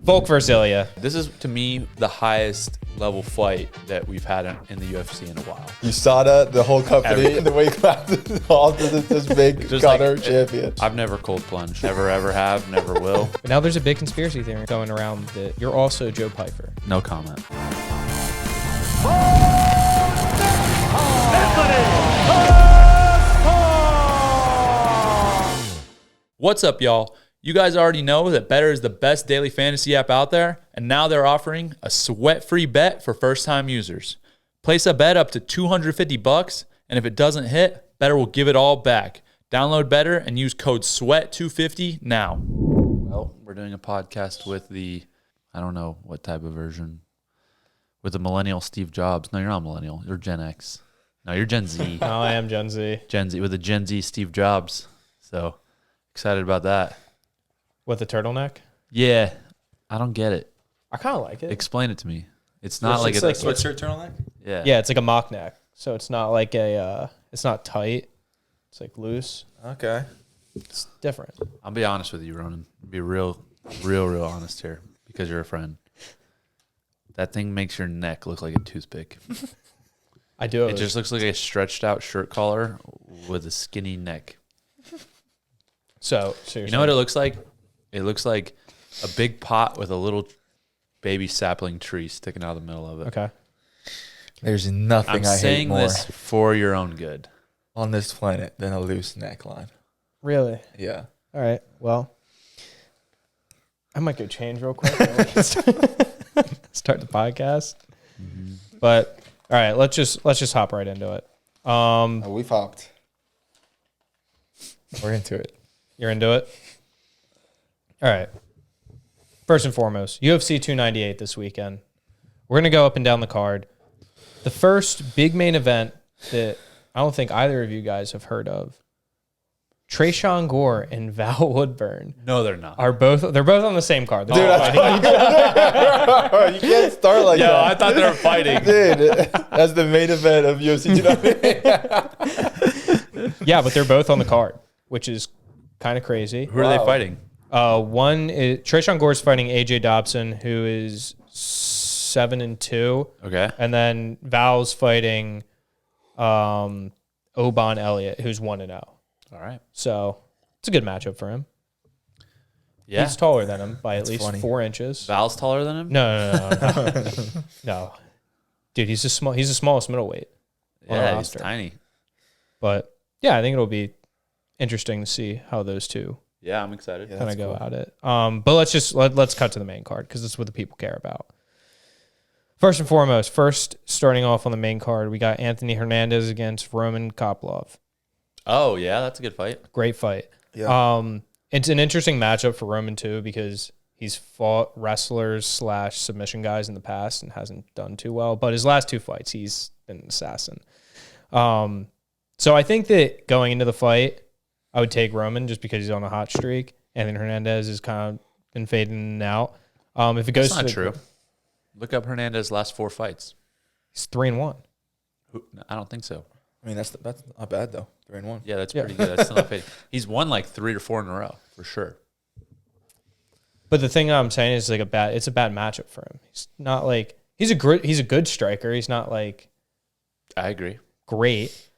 Volk versus Ilia. This is, to me, the highest level fight that we've had in the UFC in a while. You saw the whole company in the weight class off this big Connor champion. I've never cold plunged. Never, ever have. Never will. But now there's a big conspiracy theory going around that you're also Joe Piper. No comment. What's up, y'all? You guys already know that Betr is the best daily fantasy app out there, and now they're offering a sweat-free bet for first-time users. Place a bet up to $250, and if it doesn't hit, Betr will give it all back. Download Betr and use code SWEAT250 now. Well, we're doing a podcast with the, I don't know what type of version, with the millennial Steve Jobs. No, you're not millennial. You're Gen X. No, you're Gen Z. No, I am Gen Z. Gen Z, with the Gen Z Steve Jobs. So, excited about that. With the turtleneck? Yeah, I don't get it. I kind of like it. Explain it to me. It's not like a sweatshirt turtleneck? Yeah. Yeah, it's like a mock neck. So it's not like a, it's not tight. It's like loose. Okay. It's different. I'll be honest with you, Ronan. Be real honest here because you're a friend. That thing makes your neck look like a toothpick. I do. It just looks like a stretched out shirt collar with a skinny neck. So seriously. You know what it looks like? It looks like a big pot with a little baby sapling tree sticking out of the middle of it. Okay. There's nothing I hate saying more this for your own good. on this planet than a loose neckline. Really? Yeah. All right. Well, I might go change real quick. Start the podcast. Mm-hmm. But all right, let's just hop right into it. We've hopped. We're into it. You're into it? All right. First and foremost, UFC 298 this weekend. We're going to go up and down the card. The first big main event that I don't think either of you guys have heard of. Tresean Gore and Val Woodburn No, they're not. they're both on the same card. They're Dude, both fighting. You can't start like that. I thought they were fighting. Dude, that's the main event of UFC 298. Yeah, but they're both on the card, which is kind of crazy. Who are they fighting? One is Tresean Gore's fighting AJ Dobson, who is 7-2. Okay. And then Val's fighting Oban Elliott, who's 1-0. All right. So it's a good matchup for him. Yeah. He's taller than him by That's at least funny. 4 inches. Val's taller than him? No. No. Dude, he's the smallest middleweight on the Yeah, he's roster. tiny. But yeah, I think it'll be interesting to see how those two Yeah, I'm excited. Yeah. kind of That's go cool. at it. But let's cut to the main card because that's what the people care about. First and foremost, starting off on the main card, we got Anthony Hernandez against Roman Kopylov. Oh, yeah, that's a good fight. Great fight. Yeah. It's an interesting matchup for Roman too because he's fought wrestlers / submission guys in the past and hasn't done too well. But his last 2 fights, he's been an assassin. So I think that going into the fight, I would take Roman just because he's on a hot streak. Anthony Hernandez has kind of been fading in and out. If it goes That's not to true. Look up Hernandez's last 4 fights. he's 3-1. I don't think so. I mean, that's not bad, though. 3-1. Yeah, that's pretty good. That's still not fading. He's won like 3 or 4 in a row, for sure. But the thing I'm saying is it's a bad matchup for him. He's not like he's a good striker. He's not like I agree. great.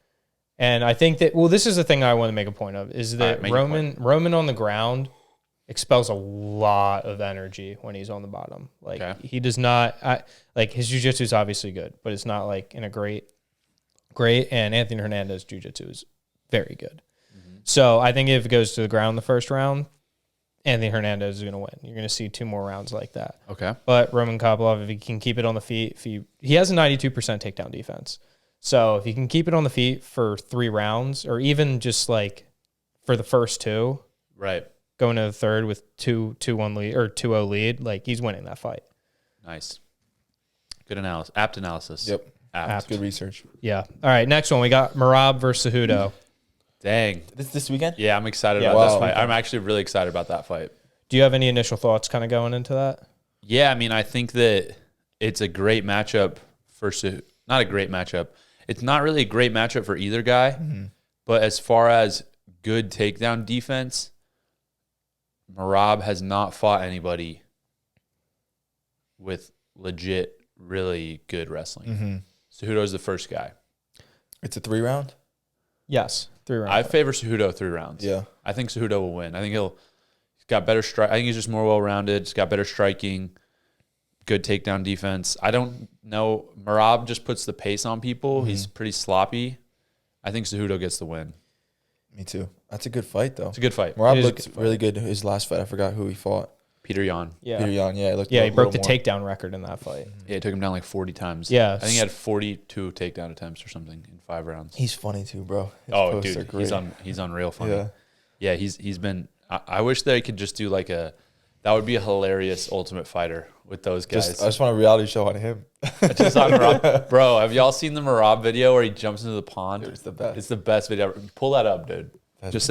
And I think that this is the thing I want to make a point of is that All right, Roman on the ground expels a lot of energy when he's on the bottom. Like he does not like his jiu-jitsu is obviously good, but it's not like in a great and Anthony Hernandez jiu-jitsu is very good. Mm-hmm. So I think if it goes to the ground the first round, Anthony Hernandez is going to win. You're going to see 2 more rounds like that. Okay. But Roman Kopylov, if he can keep it on the feet, he has a 92% takedown defense. So if he can keep it on the feet for 3 rounds, or even just like for the first 2, Right. going to the third with 2-1 lead or 2-0 lead, like he's winning that fight. Nice. Good analysis. Apt analysis. Yep. Apt. Good research. Yeah. All right. Next one, we got Merab versus Cejudo. Dang. This weekend? Yeah, I'm excited Yeah, about this wow. fight. I'm actually really excited about that fight. Do you have any initial thoughts kind of going into that? Yeah, I mean, I think that it's a great matchup not a great matchup. It's not really a great matchup for either guy, but as far as good takedown defense, Merab has not fought anybody with legit, really good wrestling. Cejudo's the first guy. It's a 3-round? Yes, 3 rounds. I favor Cejudo 3 rounds. Yeah. I think Cejudo will win. I think he's got better strike. I think he's just more well-rounded. He's got better striking, good takedown defense. I don't know. Merab just puts the pace on people. He's pretty sloppy. I think Cejudo gets the win. Me too. That's a good fight, though. It's a good fight. Merab looked really good his last fight. I forgot who he fought. Peter Yan. Yeah. Peter Yan, yeah. He broke the takedown record in that fight. Yeah, he took him down like 40 times. Yeah. I think he had 42 takedown attempts or something in 5 rounds. He's funny too, bro. His Oh, posts are dude, great. he's unreal funny. Yeah. Yeah, he's been. I wish they could just do like that would be a hilarious Ultimate Fighter with those guys. I just want a reality show on him. Just on Merab. Bro, have y'all seen the Merab video where he jumps into the pond? Dude, it's the best. It's the best video ever. Pull that up, dude. Just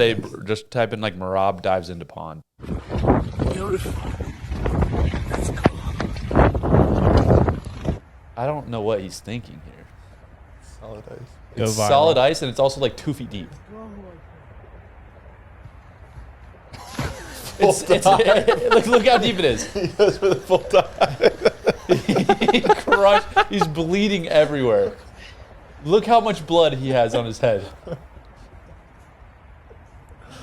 type in like Merab dives into pond. I don't know what he's thinking here. Solid ice. It's viral. solid ice and it's also like 2 feet deep. Look how deep it is. He goes for the full dive. He crushed. He's bleeding everywhere. Look how much blood he has on his head.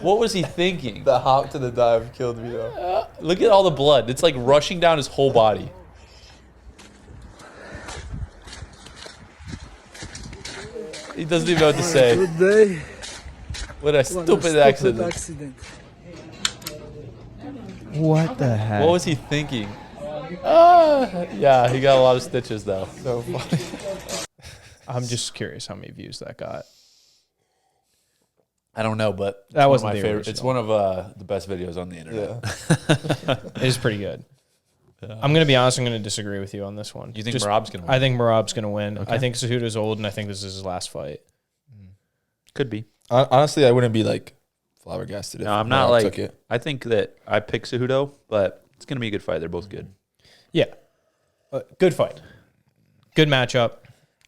What was he thinking? The hop to the dive killed me, though. Look at all the blood. It's like rushing down his whole body. He doesn't even know what to say. Good day. What a stupid accident. What the heck? What was he thinking? Yeah, he got a lot of stitches though. So funny. I'm just curious how many views that got. I don't know, but That it's wasn't one of the my favorite. original. It's one of the best videos on the internet. Yeah. It is pretty good. I'm going to be honest. I'm going to disagree with you on this one. You think Merab's gonna win? I think Merab's going to win. I think Cejudo's old, and I think this is his last fight. Could be. Honestly, I wouldn't be like flabbergasted if No, I'm not Merab like. took it. I think that I pick Cejudo, but it's gonna be a good fight. They're both good. Yeah. Good fight. Good matchup.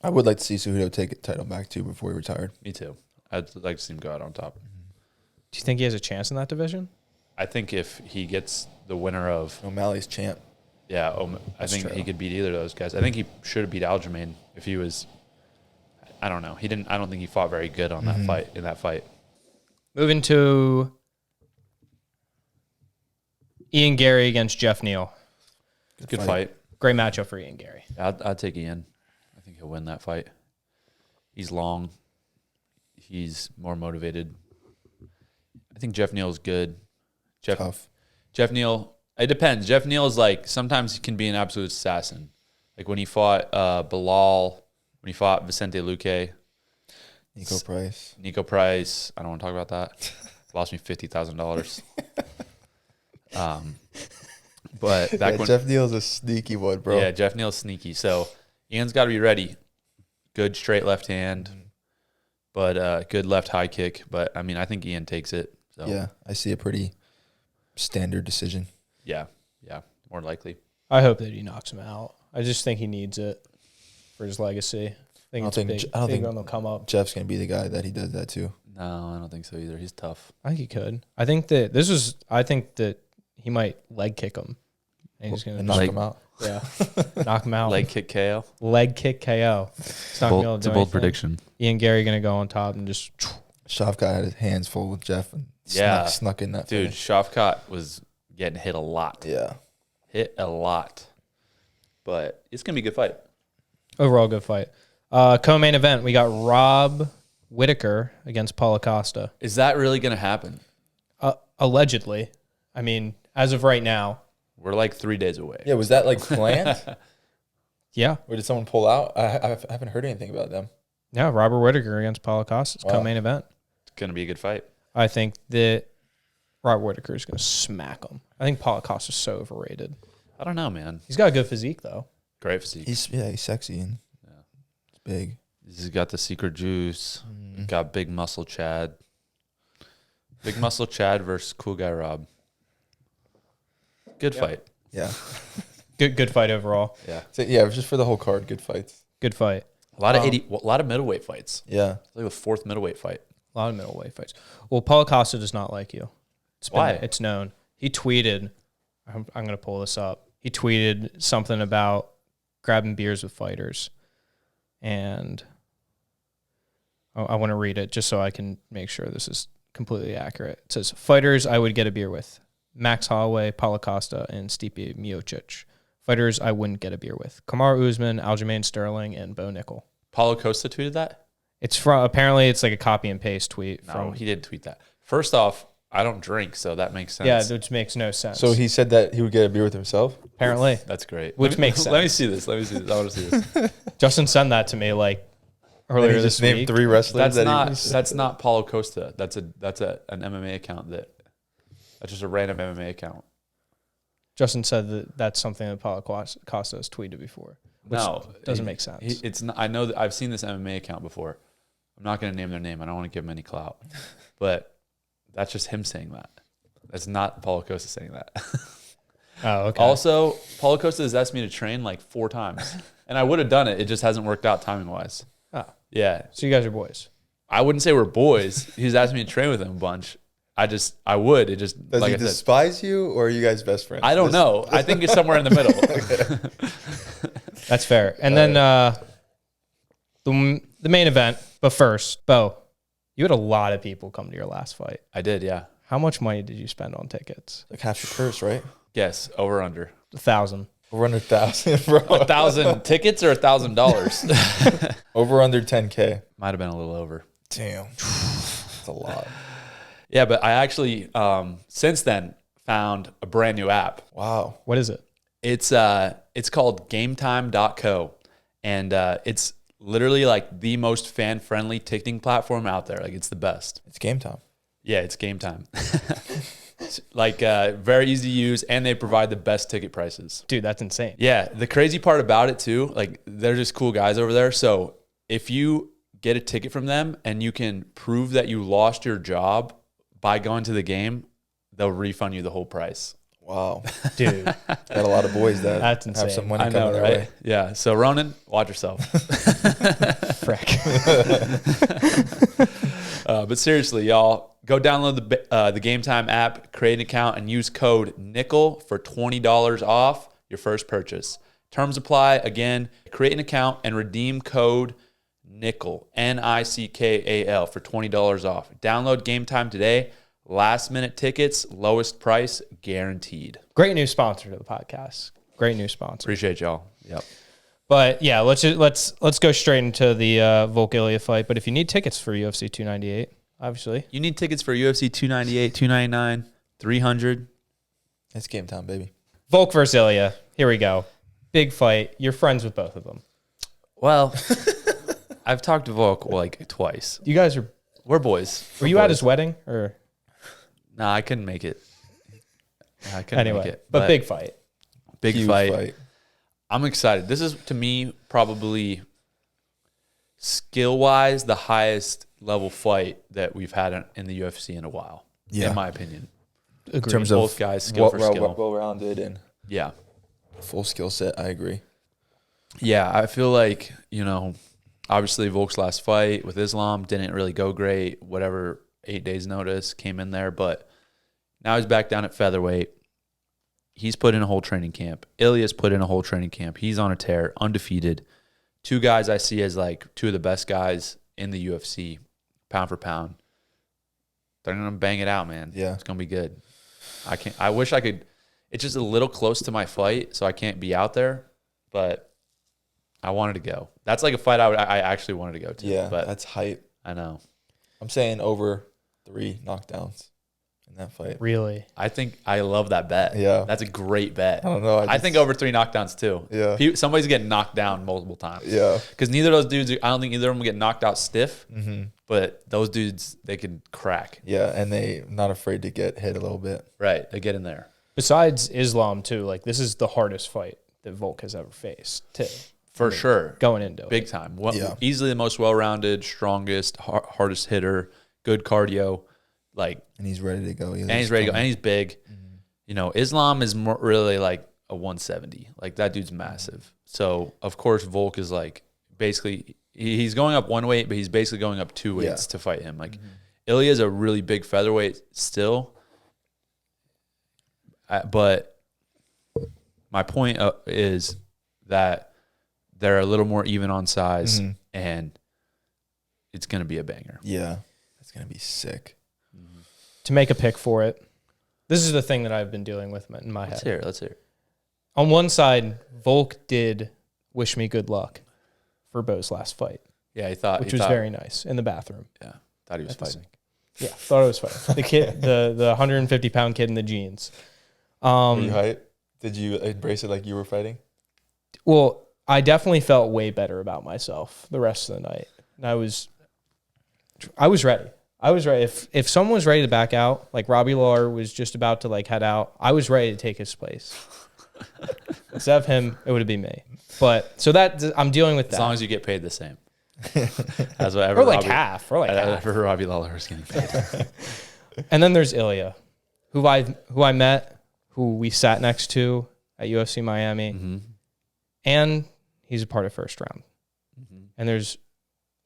I would like to see Cejudo take the title back too before he retired. Me too. I'd like to see him go out on top. Do you think he has a chance in that division? I think if he gets the winner of O'Malley's champ. I think true. he could beat either of those guys. I think he should have beat Aljamain if he was. I don't know. He didn't. I don't think he fought very good on that fight. In that fight, Moving to Ian Gary against Geoff Neal. good fight. Great matchup for Ian Gary. I'd take Ian. I think he'll win that fight. He's long. He's more motivated. I think Geoff Neal's good. Tough. Geoff Neal. It depends. Geoff Neal is like sometimes he can be an absolute assassin. Like when he fought Bilal, when he fought Vicente Luque, Nico Price. I don't want to talk about that. Lost me $50,000. But back when Geoff Neal's a sneaky one, bro. yeah, Geoff Neal's sneaky. So Ian's got to be ready. Good straight left hand, but good left high kick. But I mean, I think Ian takes it. So Yeah, I see a pretty standard decision. yeah, more likely. I hope that he knocks him out. I just think he needs it for his legacy. I think it's big. I don't big think one will come up. Jeff's gonna be the guy that he does that to. No, I don't think so either. He's tough. I think he could. I think that he might leg kick him. And he's gonna And knock him out. yeah, knock him out. Leg kick KO. Leg kick KO. It's not gonna be able to It's a do bold anything. prediction. Ian Gary gonna go on top and just. Shavkat had his hands full with Jeff and Yeah. snuck in that Dude, finish. Shavkat was getting hit a lot. Yeah. Hit a lot. But it's going to be a good fight. Overall, good fight. Co-main event, we got Rob Whittaker against Paulo Costa. Is that really going to happen? Allegedly. I mean, as of right now, We're like 3 days away. Yeah, was that like planned? yeah. Or did someone pull out? I haven't heard anything about them. Yeah, Robert Whittaker against Paulo Costa. Wow. Co-main event. It's going to be a good fight. I think that Robert Whittaker is going to smack him. I think Paulo Costa is so overrated. I don't know, man. He's got a good physique, though. Great physique. He's sexy and he's big. He's got the secret juice. Got big muscle Chad. Big muscle Chad versus cool guy Rob. Good fight. Yeah. Good fight overall. Yeah. So, yeah, it was just for the whole card. Good fights. Good fight. A lot of middleweight fights. Yeah. It's like a fourth middleweight fight. A lot of middleweight fights. Well, Paulo Costa does not like you. Why? It's known. He tweeted, I'm going to pull this up. he tweeted something about grabbing beers with fighters. And I want to read it just so I can make sure this is completely accurate. It says, fighters I would get a beer with: Max Holloway, Paulo Costa, and Stipe Miocic. Fighters I wouldn't get a beer with: Kamaru Usman, Aljamain Sterling, and Bo Nickal. Paulo Costa tweeted that? It's from, apparently it's like a copy and paste tweet. No, he did tweet that. First off, I don't drink, so that makes sense. Yeah, which makes no sense. So he said that he would get a beer with himself? Apparently. That's great. Which makes sense. Let me see this. I want to see this. Justin sent that to me like earlier he this just named week. 3 wrestlers. That's not Paulo Costa. That's an MMA account that's just a random MMA account. Justin said that that's something that Paulo Costa has tweeted before. Which doesn't make sense. It's not, I know that I've seen this MMA account before. I'm not going to name their name. I don't want to give them any clout. But that's just him saying that. That's not Paulo Costa saying that. Oh, okay. Also, Paulo Costa has asked me to train like 4 times. And I would have done it. It just hasn't worked out timing-wise. Oh. Yeah. So you guys are boys. I wouldn't say we're boys. He's asked me to train with him a bunch. I would. It just, Does like he I said, despise you, or are you guys best friends? I don't know. I think it's somewhere in the middle. That's fair. And then the main event. But first, Bo, you had a lot of people come to your last fight. I did, yeah. How much money did you spend on tickets? Like half your purse, right? Yes, over under. 1,000. Over under 1,000, bro. 1,000 tickets or $1,000? Over under 10K. Might have been a little over. Damn. That's a lot. Yeah, but I actually, since then, found a brand new app. Wow. What is it? It's called GameTime.co, and it's literally like the most fan-friendly ticketing platform out there. Like, it's the best. It's game time. Yeah, it's Game Time. It's like very easy to use, and they provide the best ticket prices. Dude, that's insane. Yeah, the crazy part about it too, like they're just cool guys over there. So if you get a ticket from them and you can prove that you lost your job by going to the game, they'll refund you the whole price. Wow. Dude. Got a lot of boys that That's insane. have some money I coming know, their right? way. Yeah. So Ronan, watch yourself. Frick. But seriously, y'all, go download the Game Time app, create an account, and use code NICKEL for $20 off your first purchase. Terms apply. Again, create an account and redeem code NICKEL, NICKAL, for $20 off. Download Game Time today. Last minute tickets, lowest price guaranteed. Great new sponsor to the podcast. Great new sponsor. Appreciate y'all. Yep. But yeah, let's go straight into the Volk Illia fight. But if you need tickets for UFC 298, obviously You need tickets for UFC 298, 299, 300. It's game time, baby. Volk versus Illia. Here we go. Big fight. You're friends with both of them. Well, I've talked to Volk like twice. You guys are. We're boys. Were you at his wedding or? No, I couldn't make it. I couldn't Anyway, make it. but big fight. Big Huge fight. I'm excited. This is, to me, probably skill-wise the highest level fight that we've had in the UFC in a while, in my opinion. In terms of both guys, skill for skill. well-rounded and Yeah. full skill set, I agree. Yeah, I feel like, obviously Volk's last fight with Islam didn't really go great. Whatever, 8 days notice, came in there. But now he's back down at featherweight. He's put in a whole training camp. Illia's put in a whole training camp. He's on a tear, undefeated. 2 guys I see as like 2 of the best guys in the UFC, pound for pound. They're going to bang it out, man. Yeah. It's going to be good. I wish I could. It's just a little close to my fight, so I can't be out there. But I wanted to go. That's like a fight I actually wanted to go to. Yeah, but that's hype. I know. I'm saying over 3 knockdowns in that fight. Really? I love that bet. Yeah. That's a great bet. I don't know. I think over 3 knockdowns too. Yeah. Somebody's getting knocked down multiple times. Yeah. Because neither of those dudes, I don't think either of them get knocked out stiff. Mm-hmm. But those dudes, they could crack. Yeah, and they not afraid to get hit a little bit. Right. They get in there. Besides Islam too, like this is the hardest fight that Volk has ever faced too. For sure. Going into Big it. time. Yeah. Easily the most well-rounded, strongest, hardest hitter, good cardio. And he's ready to go. And he's ready to go. And he's big. Mm-hmm. Islam is more really like a 170. Like that dude's massive. So, of course, Volk is like basically he's going up 1 weight, but he's basically going up 2 weights to fight him. Like Ilia is a really big featherweight still. But My point is that they're a little more even on size, and it's going to be a banger. Yeah, it's going to be sick. To make a pick for it, this is the thing that I've been dealing with in my head. Let's hear it. On one side, Volk did wish me good luck for Bo's last fight. Yeah, which was very nice in the bathroom. Yeah, thought he was fighting. Yeah, thought it was fighting. The kid, the 150-pound kid in the jeans. Were you hyped? Did you embrace it like you were fighting? Well, I definitely felt way better about myself the rest of the night. And I was ready. I was ready. If someone was ready to back out, like Robbie Lawler was just about to like head out, I was ready to take his place. Instead of him, it would have been me. But so that I'm dealing with that. As long as you get paid the same. As whatever. Or like half. Or like half. For Robbie Lawler is getting paid. And then there's Ilia, who I met, who we sat next to at UFC Miami, and he's a part of first round. And there's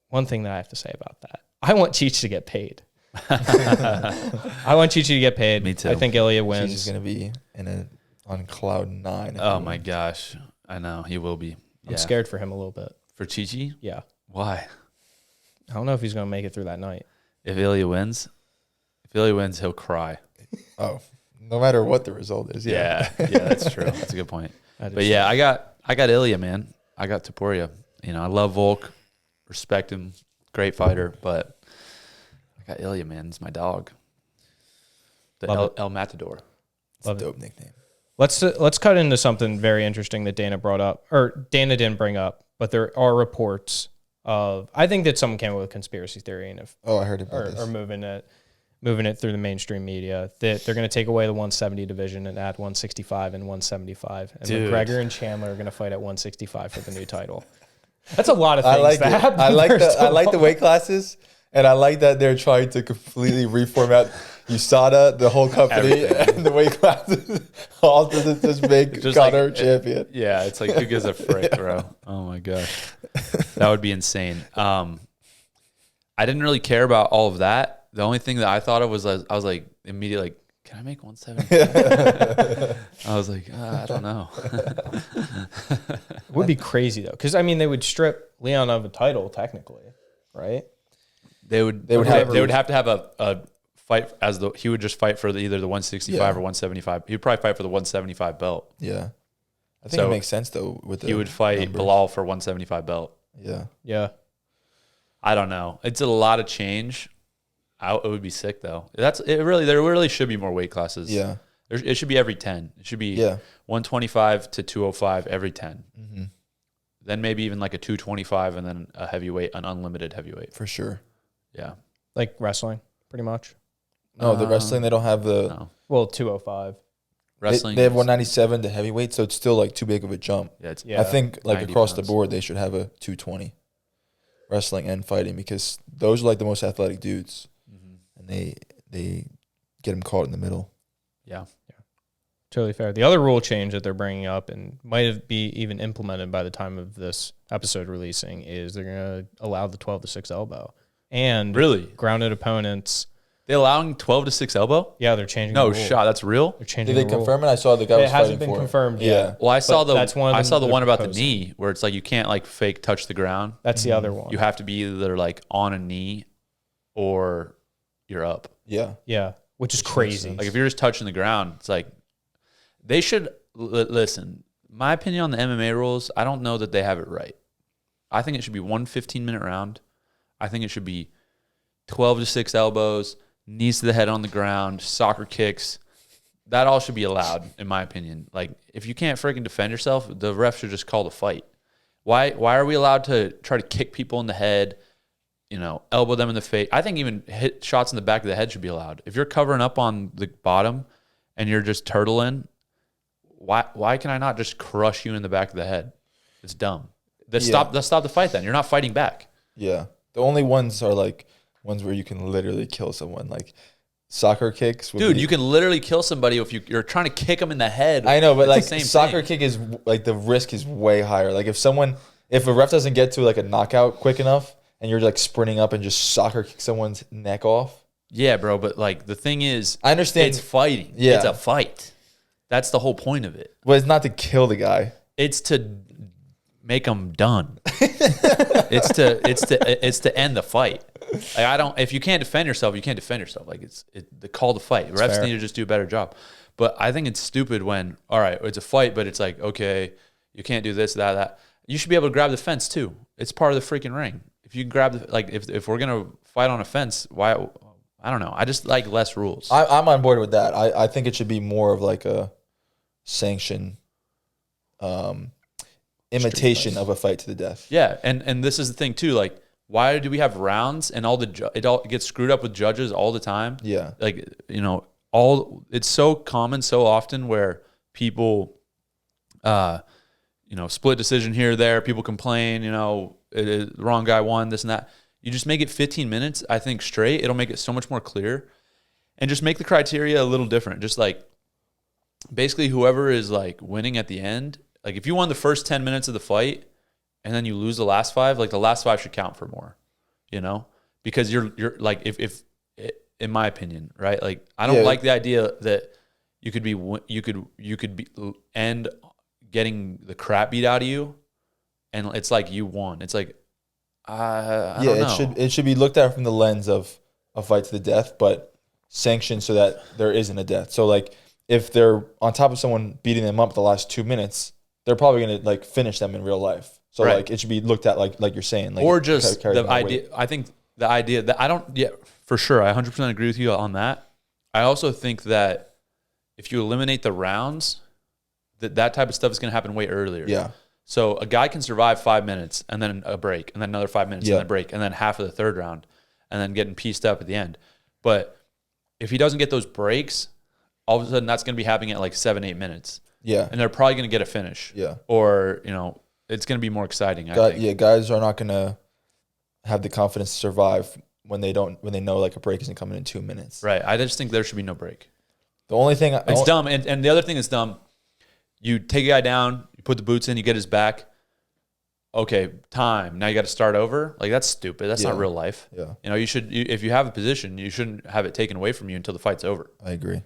one thing that I have to say about that. I want Cheech to get paid. I want Cheech to get paid. Me too. I think Ilia wins. Cheech is going to be on cloud 9. Oh my gosh. I know. He will be. I'm scared for him a little bit. For Chi-Chi? Yeah. Why? I don't know if he's going to make it through that night. If Ilia wins, he'll cry. Oh, no matter what the result is. Yeah, that's true. That's a good point. But yeah, I got Ilia, man. I got Topuria. You know, I love Volk. Respect him. Great fighter. But I got Ilia, man. It's my dog. The El Matador. It's a dope nickname. Let's cut into something very interesting that Dana brought up, or Dana didn't bring up, but there are reports of, I think that someone came up with a conspiracy theory, and I heard about this. Or moving it through the mainstream media, that they're going to take away the 170 division and add 165 and 175, and McGregor and Chandler are going to fight at 165 for the new title. That's a lot of things that happen. I like the weight classes, and I like that they're trying to completely reformat USADA, the whole company, and the weight classes, all to just make Connor champion. Yeah, it's like, who gives a frick, bro? Oh my gosh. That would be insane. I didn't really care about all of that. The only thing that I thought of was, I was like, immediately like, can I make 170? I was like, I don't know. It would be crazy though, because I mean, they would strip Leon of a title technically, right? They would have to have a fight he would just fight for either the 165 or 175. He'd probably fight for the 175 belt. Yeah, I think it makes sense though. He would fight Bilal for 175 belt. Yeah. I don't know. It's a lot of change. It would be sick though. There really should be more weight classes. Yeah. It should be every 10. It should be 125 to 205 every 10. Mm-hmm. Then maybe even like a 225 and then a heavyweight, an unlimited heavyweight. For sure. Yeah. Like wrestling, pretty much. No, the wrestling, they don't have the... No. Well, 205. Wrestling. They have 197 to heavyweight, so it's still like too big of a jump. Yeah, I think like across pounds. the board, they should have a 220 wrestling and fighting, because those are like the most athletic dudes. And they get them caught in the middle. Yeah. Totally fair. The other rule change that they're bringing up, and might have be even implemented by the time of this episode releasing, is they're going to allow the 12 to 6 elbow. And really grounded opponents. They allowing 12 to 6 elbow? Yeah, they're changing the rule. shot. That's real? They're changing Did they confirm it? I saw the guy was fighting for it. It hasn't been confirmed yet. Well, I saw the one about proposing. the knee, where it's like you can't like fake touch the ground. That's the other one. You have to be either like on a knee or you're up. Yeah, which is crazy. Like if you're just touching the ground, it's like they should listen. My opinion on the MMA rules, I don't know that they have it right. I think it should be 1 15-minute round. I think it should be 12 to 6 elbows, knees to the head on the ground, soccer kicks. That all should be allowed, in my opinion. Like if you can't freaking defend yourself, the ref should just call the fight. Why are we allowed to try to kick people in the head? You know, elbow them in the face. I think even hit shots in the back of the head should be allowed. If you're covering up on the bottom and you're just turtling, why can I not just crush you in the back of the head? It's dumb. Let's stop the fight then. You're not fighting back. Yeah. The only ones are like ones where you can literally kill someone, like soccer kicks. Dude, you can literally kill somebody if you're trying to kick them in the head. I know, but like soccer kick is like the risk is way higher. Like if a ref doesn't get to like a knockout quick enough, and you're like sprinting up and just soccer kick someone's neck off. Yeah, bro. But like the thing is, I understand it's fighting. Yeah. It's a fight. That's the whole point of it. Well, it's not to kill the guy. It's to make them done. it's to end the fight. Like if you can't defend yourself, you can't defend yourself. Like the call to fight. Refs need to just do a better job. But I think it's stupid when, all right, it's a fight, but it's like, okay, you can't do this, that. You should be able to grab the fence too. It's part of the freaking ring. If you grab if we're gonna fight on a fence, why? I don't know. I just like less rules. I'm on board with that. I think it should be more of like a sanction imitation of a fight to the death. Yeah, and this is the thing too. Like, why do we have rounds and it all gets screwed up with judges all the time? Yeah, like it's so common so often where people, split decision here or there. People complain. The wrong guy won, this and that. You just make it 15 minutes. I think straight. It'll make it so much more clear, and just make the criteria a little different. Just like basically whoever is like winning at the end. Like if you won the first 10 minutes of the fight and then you lose the last 5, like the last 5 should count for more, because you're like, if in my opinion, right? Like I don't like the idea that you could be end getting the crap beat out of you. And it's like you won. It's like, I don't know. It should be looked at from the lens of a fight to the death, but sanctioned so that there isn't a death. So like if they're on top of someone beating them up the last 2 minutes, they're probably gonna like finish them in real life. So like it should be looked at like you're saying, like, or just the idea. I think the idea that for sure, I 100% agree with you on that. I also think that if you eliminate the rounds, that type of stuff is gonna happen way earlier. Yeah. So a guy can survive 5 minutes and then a break and then another 5 minutes and then a break and then half of the third round and then getting pieced up at the end. But if he doesn't get those breaks, all of a sudden that's going to be happening at like 7-8 minutes. Yeah. And they're probably going to get a finish. Yeah. Or, it's going to be more exciting, I think. Yeah, guys are not going to have the confidence to survive when they know like a break isn't coming in 2 minutes. Right. I just think there should be no break. The only thing... It's dumb. And the other thing is dumb. You take a guy down, you put the boots in, you get his back. Okay, time. Now you got to start over. Like that's stupid. That's not real life. Yeah. If you have a position, you shouldn't have it taken away from you until the fight's over. I agree.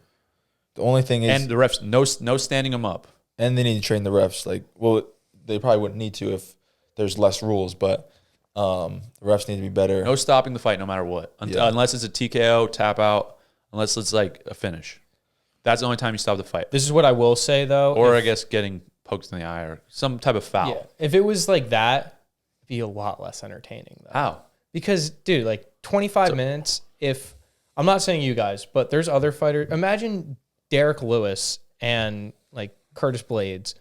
The only thing is... And the refs, no standing them up. And they need to train the refs. Like, well, they probably wouldn't need to if there's less rules, but the refs need to be better. No stopping the fight no matter what. Unless it's a TKO, tap out, unless it's like a finish. That's the only time you stop the fight. This is what I will say, though. Or I guess getting poked in the eye or some type of foul. Yeah. If it was like that, it'd be a lot less entertaining, though. How? Because, dude, like 25 minutes, I'm not saying you guys, but there's other fighters. Imagine Derek Lewis and like Curtis Blades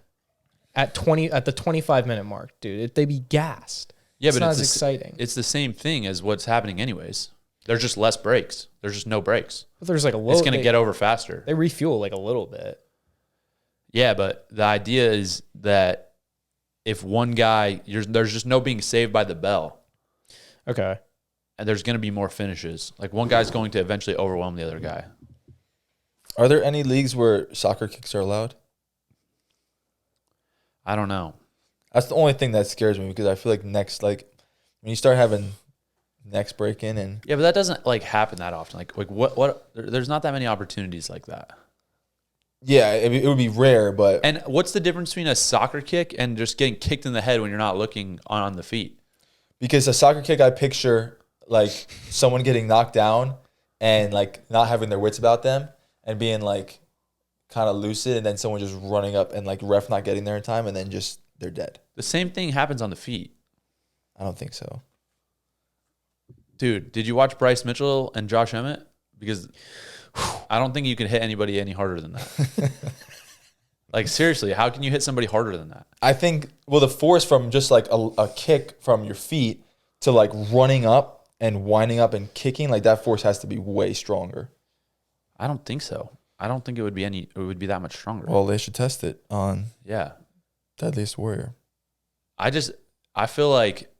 at the 25-minute mark, dude. They'd be gassed. Yeah, it's but not it's as exciting. It's the same thing as what's happening anyways. There's just less breaks. There's just no breaks. But there's like a little. It's going to get over faster. They refuel like a little bit. Yeah, but the idea is that if one guy, there's just no being saved by the bell. Okay. And there's going to be more finishes. Like one guy's going to eventually overwhelm the other guy. Are there any leagues where soccer kicks are allowed? I don't know. That's the only thing that scares me because I feel like when you start having necks breaking and... Yeah, but that doesn't like happen that often. Like what there's not that many opportunities like that. Yeah, it would be rare, but... And what's the difference between a soccer kick and just getting kicked in the head when you're not looking on the feet? Because a soccer kick, I picture like someone getting knocked down and like not having their wits about them and being like kind of lucid, and then someone just running up and like ref not getting there in time, and then just they're dead. The same thing happens on the feet. I don't think so. Dude, did you watch Bryce Mitchell and Josh Emmett? Because I don't think you can hit anybody any harder than that. Like, seriously, how can you hit somebody harder than that? I think, well, the force from just like a kick from your feet to like running up and winding up and kicking, like that force has to be way stronger. I don't think so. I don't think it would be that much stronger. Well, they should test it on Deadliest Warrior. I feel like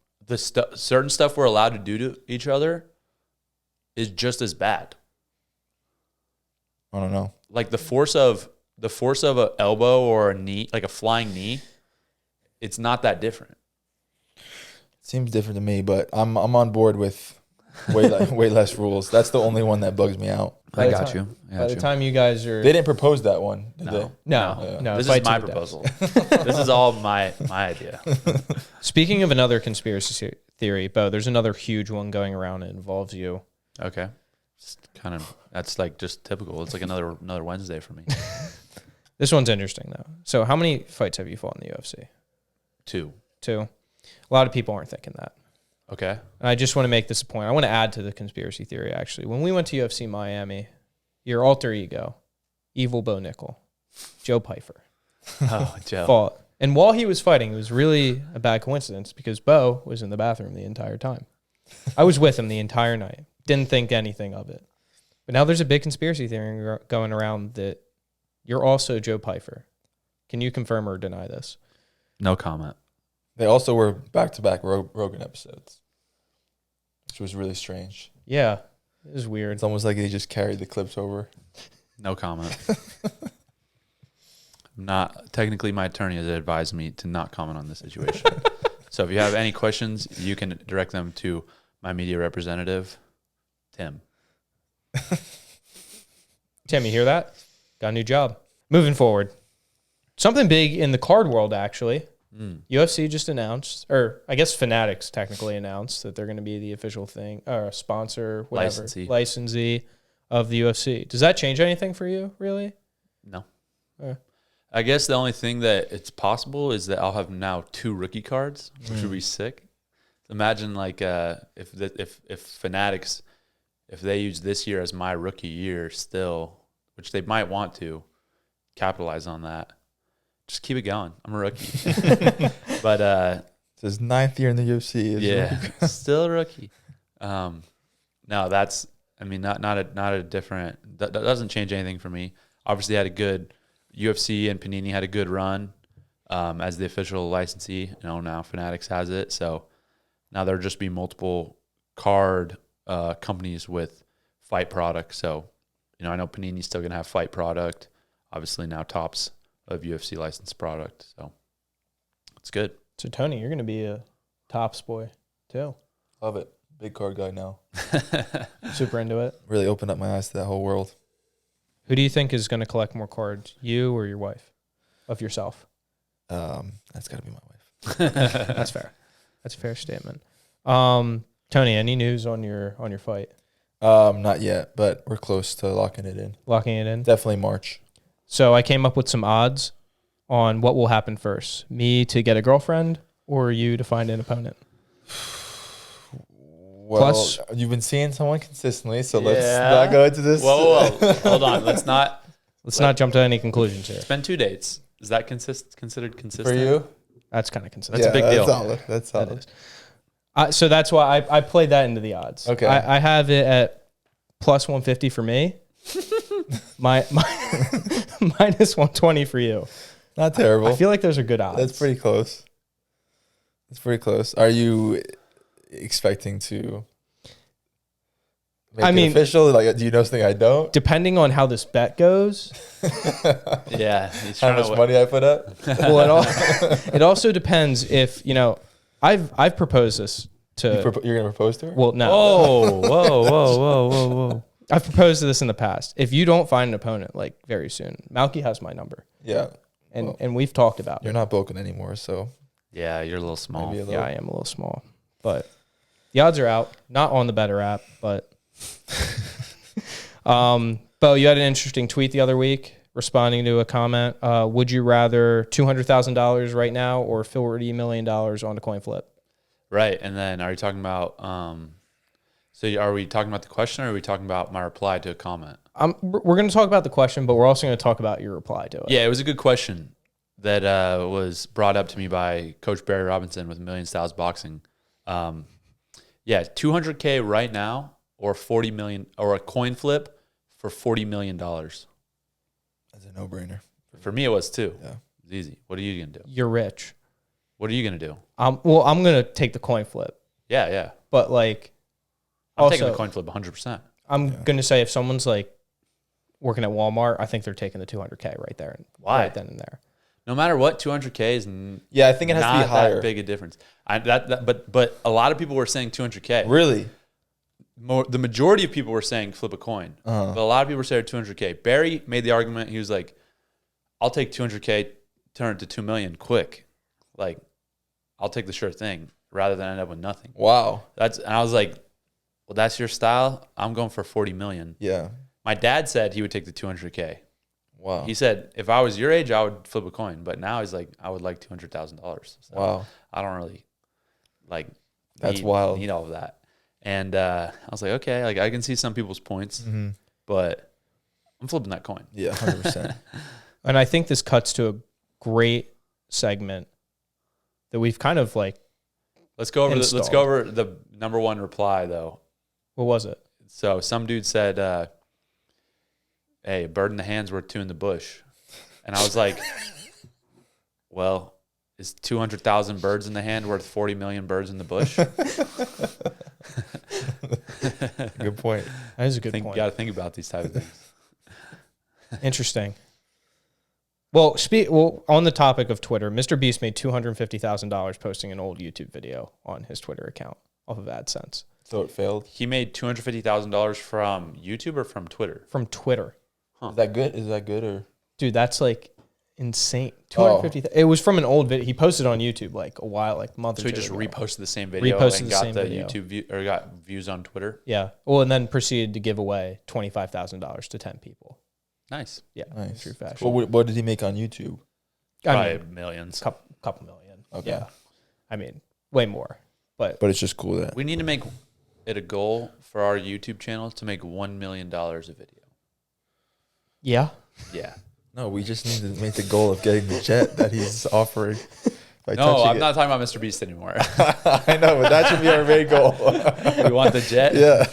certain stuff we're allowed to do to each other is just as bad. I don't know. Like the force of an elbow or a knee, like a flying knee, it's not that different. Seems different to me, but I'm on board with way less rules. That's the only one that bugs me out. I got you. By the time you guys are, They didn't propose that one, did they? no. This fight is to my the death. proposal. This is all my idea. Speaking of another conspiracy theory, Bo, there's another huge one going around. It involves you. Okay. That's like just typical. It's like another Wednesday for me. This one's interesting though. So, how many fights have you fought in the UFC? 2. A lot of people aren't thinking that. Okay. And I just want to make this a point. I want to add to the conspiracy theory, actually. When we went to UFC Miami, your alter ego, Evil Bo Nickal, Joe Pyfer, Oh, Joe. fought. And while he was fighting, it was really a bad coincidence because Bo was in the bathroom the entire time. I was with him the entire night. Didn't think anything of it. But now there's a big conspiracy theory going around that you're also Joe Pyfer. Can you confirm or deny this? No comment. They also were back-to-back Rogan episodes, which was really strange. Yeah, it was weird. It's almost like they just carried the clips over. No comment. Not technically, my attorney has advised me to not comment on this situation. So if you have any questions, you can direct them to my media representative, Tim. Tim, you hear that? Got a new job. Moving forward. Something big in the card world, actually. UFC just announced, or I guess Fanatics technically announced that they're going to be the official thing, or sponsor, whatever, licensee of the UFC. Does that change anything for you, really? No. I guess the only thing that it's possible is that I'll have now 2 rookie cards, which would be sick. Imagine like if Fanatics, if they use this year as my rookie year still, which they might want to capitalize on that. Just keep it going. I'm a rookie. But It's his 9th year in the UFC. yeah, still a rookie. No, that's, I mean, not a different, that doesn't change anything for me. Obviously had a good UFC and Panini had a good run as the official licensee. Now Fanatics has it. So now there'll just be multiple card companies with fight products. So, I know Panini's still going to have fight product. Obviously now Topps of UFC licensed product. So it's good. So, Tony, you're going to be a Topps boy, too. Love it. Big card guy now. Super into it. Really opened up my eyes to that whole world. Who do you think is going to collect more cards, you or your wife, of yourself? That's got to be my wife. That's fair. That's a fair statement. Tony, any news on your fight? Not yet, but we're close to locking it in. Locking it in? Definitely March. So I came up with some odds on what will happen first. Me to get a girlfriend or you to find an opponent? Well, Plus, you've been seeing someone consistently, so let's not go into this. Whoa. Hold on. Let's not jump to any conclusions here. It's been 2 dates. Is that considered consistent? For you? That's kind of consistent. That's a big deal. That's solid. That is. So that's why I played that into the odds. Okay. I have it at plus 150 for me. my minus 120 for you. Not terrible. I feel like those are good odds. That's pretty close. Are you expecting to make it official? Like, do you know something I don't? Depending on how this bet goes. Yeah. How much money I put up? Well, it also depends if, I've proposed this to... You're going to propose to her? Well, no. Whoa. I've proposed this in the past. If you don't find an opponent, like, very soon, Malky has my number. Yeah. And we've talked about You're it. not bulking anymore, so... Yeah, you're a little small. Yeah, I am a little small. But the odds are out. Not on the Betr app, but... Bo, you had an interesting tweet the other week responding to a comment. Would you rather $200,000 right now or $40 million on a coin flip? Right. And then are you talking about... So are we talking about the question or are we talking about my reply to a comment? We're going to talk about the question, but we're also going to talk about your reply to it. Yeah, it was a good question that was brought up to me by Coach Barry Robinson with Million Styles Boxing. Yeah, $200K right now or $40 million or a coin flip for $40 million. That's a no-brainer. For me, it was too. Yeah. It was easy. What are you going to do? You're rich. What are you going to do? Well, I'm going to take the coin flip. Yeah. But, like... I'm taking the coin flip 100%. I'm going to say if someone's, like, working at Walmart, I think they're taking the $200K right there. Why? Right then and there. No matter what, $200K is I think it has to be higher. That big a difference. But a lot of people were saying $200K. Really? the majority of people were saying flip a coin, but a lot of people were saying 200K. Barry made the argument. He was like, "I'll take 200K, turn it to 2 million quick. Like, I'll take the sure thing rather than end up with nothing." Wow. And I was like, "Well, that's your style. I'm going for 40 million." Yeah. My dad said he would take the 200K. Wow. He said if I was your age, I would flip a coin. But now he's like, I would like $200,000. So wow. I don't really like. That's wild. Need all of that. And I was like, okay, like I can see some people's points, but I'm flipping that coin. Yeah, 100%. And I think this cuts to a great segment that we've kind of like. Let's go over the number one reply though. What was it? So some dude said, "Hey, a bird in the hand's worth two in the bush," and I was like, "Well, is 200,000 birds in the hand worth 40 million birds in the bush?" Good point. That is a good point. You got to think about these type of things. Interesting. Well, on the topic of Twitter, Mr. Beast made $250,000 posting an old YouTube video on his Twitter account off of AdSense. So it failed? He made $250,000 from YouTube or from Twitter? From Twitter. Huh. Is that good? Is that good or? Dude, that's like insane. 250,000. It was from an old video. He posted on YouTube like a while, like a month or two. So he just ago. reposted the same video and got the YouTube view or got views on Twitter. Yeah. Well, and then proceeded to give away $25,000 to 10 people. Nice. Yeah. Nice. True fashion. What did he make on YouTube? Probably millions. Couple million. Okay. Yeah. I mean, way more. But it's just cool that we need to make it a goal for our YouTube channel to make $1 million a video. Yeah. Yeah. No, we just need to make the goal of getting the jet that he's offering. No, I'm not talking about Mr. Beast anymore. I know, but that should be our main goal. We want the jet? Yeah.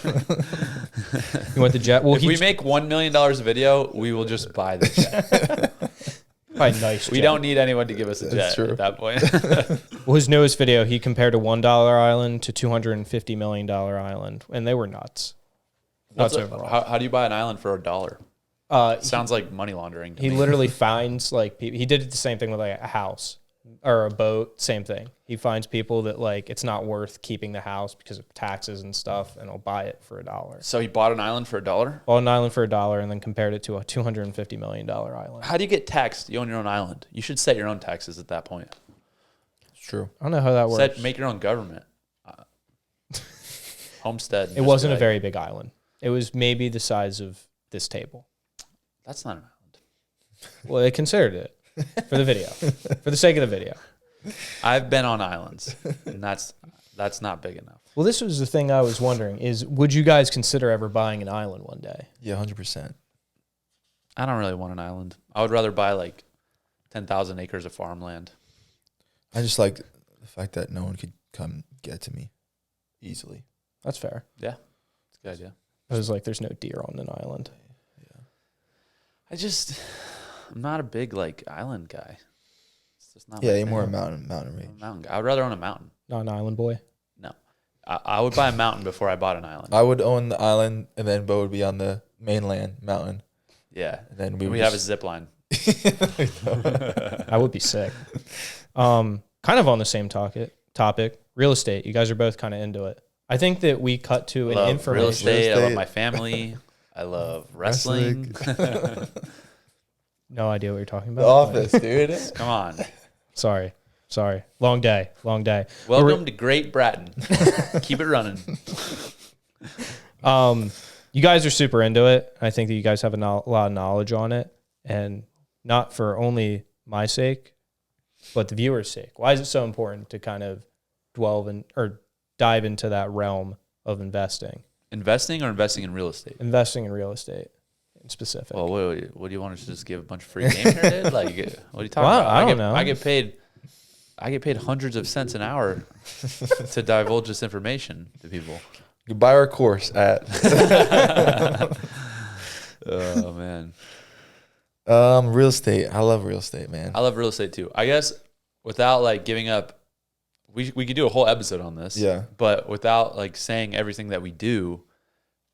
You want the jet? Well, if we make $1 million a video, we will just buy the jet. Buy a nice jet. We don't need anyone to give us a jet true. at that point. Well, his newest video, he compared a $1 island to $250 million island, and they were nuts. Overall. How do you buy an island for $1? Sounds like money laundering to he me. literally finds like people. He did the same thing with like a house or a boat. Same thing. He finds people that like it's not worth keeping the house because of taxes and stuff, and he'll buy it for $1. So he bought an island for $1? Bought an island for $1 and then compared it to a $250 million island. How do you get taxed? You own your own island. You should set your own taxes at that point. It's true. I don't know how that works. Make your own government. Homestead. It wasn't a very big island. It was maybe the size of this table. That's not an island. Well, they considered it for the video, for the sake of the video. I've been on islands, and that's not big enough. Well, this was the thing I was wondering is, would you guys consider ever buying an island one day? Yeah, 100%. I don't really want an island. I would rather buy like 10,000 acres of farmland. I just like the fact that no one could come get to me easily. That's fair. Yeah, it's a good idea. I was like, there's no deer on an island. I'm not a big like island guy. It's just not. Yeah, you're more a mountain range. I'm a mountain guy. I would rather own a mountain. Not an island boy. No, I would buy a mountain before I bought an island. I would own the island, and then Bo would be on the mainland mountain. Yeah, and then we have a zip line. I would be sick. Kind of on the same topic, real estate. You guys are both kind of into it. I think that we cut to an information. Real estate. I love my family. I love wrestling. No idea what you're talking about. The Office, dude. Come on. Sorry. Long day. Welcome to Great Bratton. Keep it running. You guys are super into it. I think that you guys have a lot of knowledge on it, and not for only my sake, but the viewers' sake. Why is it so important to kind of dive into that realm of investing? Investing or investing in real estate? Investing in real estate in specific. Well, what do you want us to just give a bunch of free game here, dude? Like, what are you talking about? I don't know. I get paid hundreds of cents an hour to divulge this information to people. You buy our course at. Oh man. Real estate. I love real estate, man. I love real estate too. I guess without like giving up, we could do a whole episode on this. Yeah. But without like saying everything that we do,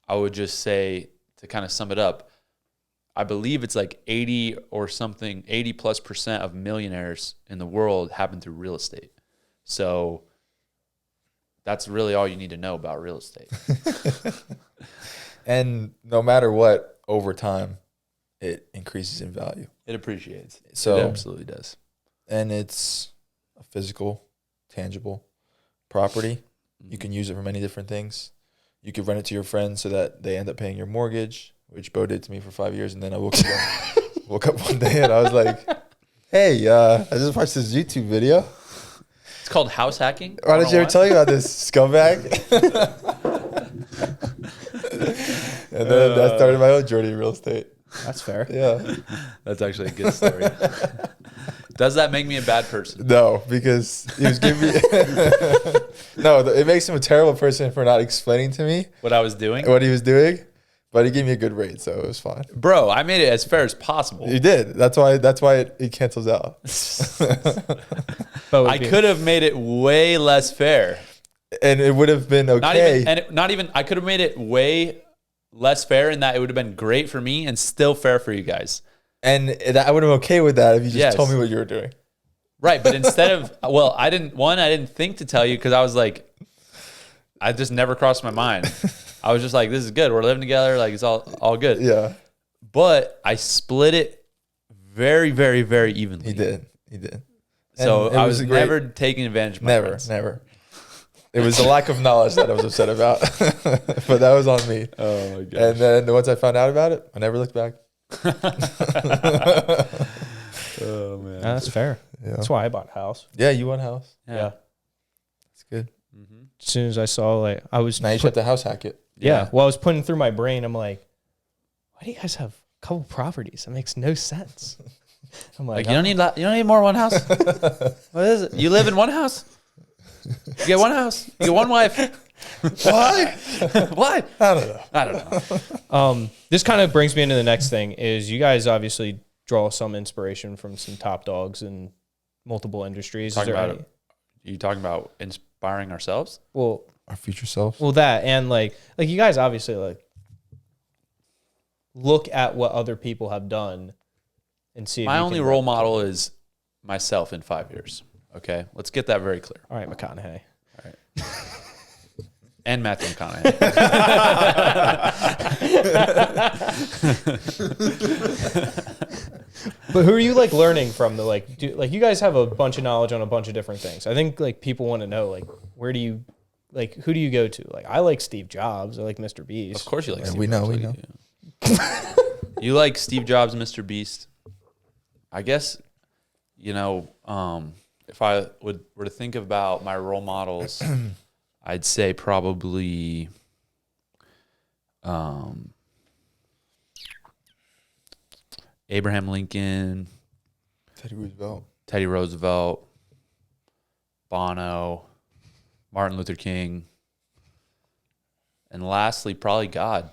I would just say, to kind of sum it up, I believe it's like 80% plus of millionaires in the world happen through real estate. So that's really all you need to know about real estate. And no matter what, over time, it increases in value. It appreciates. So it absolutely does. And it's a physical, tangible property. You can use it for many different things. You could rent it to your friends so that they end up paying your mortgage, which Bo did to me for 5 years. And then I woke up one day and I was like, hey, I just watched this YouTube video. It's called house hacking. Why did you ever tell you about this, scumbag? And then I started my own journey in real estate. That's fair. Yeah. That's actually a good story. Does that make me a bad person? No, because he was giving me... No, it makes him a terrible person for not explaining to me What I was doing? what he was doing, but he gave me a good rate, so it was fine. Bro, I made it as fair as possible. You did. That's why it cancels out. I could have made it way less fair. And it would have been okay. I could have made it way less fair in that it would have been great for me and still fair for you guys. And I would have been okay with that if you just Yes. told me what you were doing. Right, but instead of, well, I didn't think to tell you because I was like, I just never crossed my mind. I was just like, this is good. We're living together. Like, it's all good. Yeah. But I split it very, very, very evenly. He did. So And I was never taking advantage of my friends. Never. It was the lack of knowledge that I was upset about. But that was on me. Oh, my God. And then once I found out about it, I never looked back. Oh, man. That's fair. Yeah. That's why I bought a house. Yeah, you want a house. Yeah. It's good. As soon as I saw, like, I was... Now you just have to house hack it. Yeah. Well, I was putting through my brain. I'm like, why do you guys have a couple properties? That makes no sense. I'm Like, you don't need more one house? What is it? You live in one house? You get one house? You get one wife? Why? Why? I don't know. This kind of brings me into the next thing is you guys obviously draw some inspiration from some top dogs in multiple industries. You talking about inspiring ourselves? Well, Our future selves. well, that and like you guys obviously like look at what other people have done and see. My only role model is myself in 5 years. Okay, let's get that very clear. All right, McConaughey. All right. And Matthew McConaughey. But who are you like learning from? Like you guys have a bunch of knowledge on a bunch of different things. I think like people want to know like who do you go to? Like I like Steve Jobs. I like Mr. Beast. Of course you like Steve We know. You like Steve Jobs, Mr. Beast. I guess, if I were to think about my role models, I'd say probably Abraham Lincoln, Teddy Roosevelt, Bono, Martin Luther King, and lastly, probably God.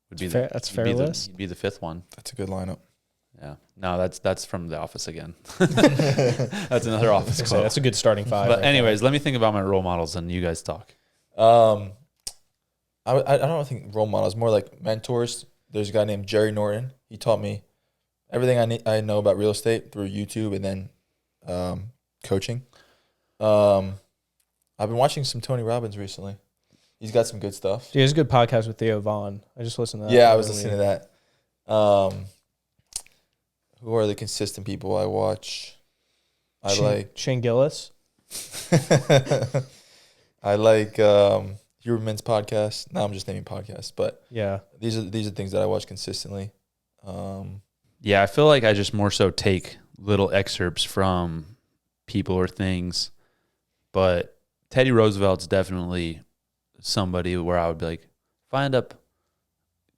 That's a fair list. He'd be the fifth one. That's a good lineup. Yeah. No, that's from The Office again. That's another Office quote. That's a good starting five. But right anyways, let me think about my role models and you guys talk. I don't think role models, more like mentors. There's a guy named Jerry Norton. He taught me everything I know about real estate through YouTube and then coaching. I've been watching some Tony Robbins recently. He's got some good stuff. He has a good podcast with Theo Vaughn. I just listened to that. Yeah, I was listening to that. Who are the consistent people I watch? Shane Gillis. I like Huberman's podcast. Now I'm just naming podcasts, but yeah, these are things that I watch consistently. Yeah, I feel like I just more so take little excerpts from people or things, but Teddy Roosevelt's definitely somebody where I would be like, if I end up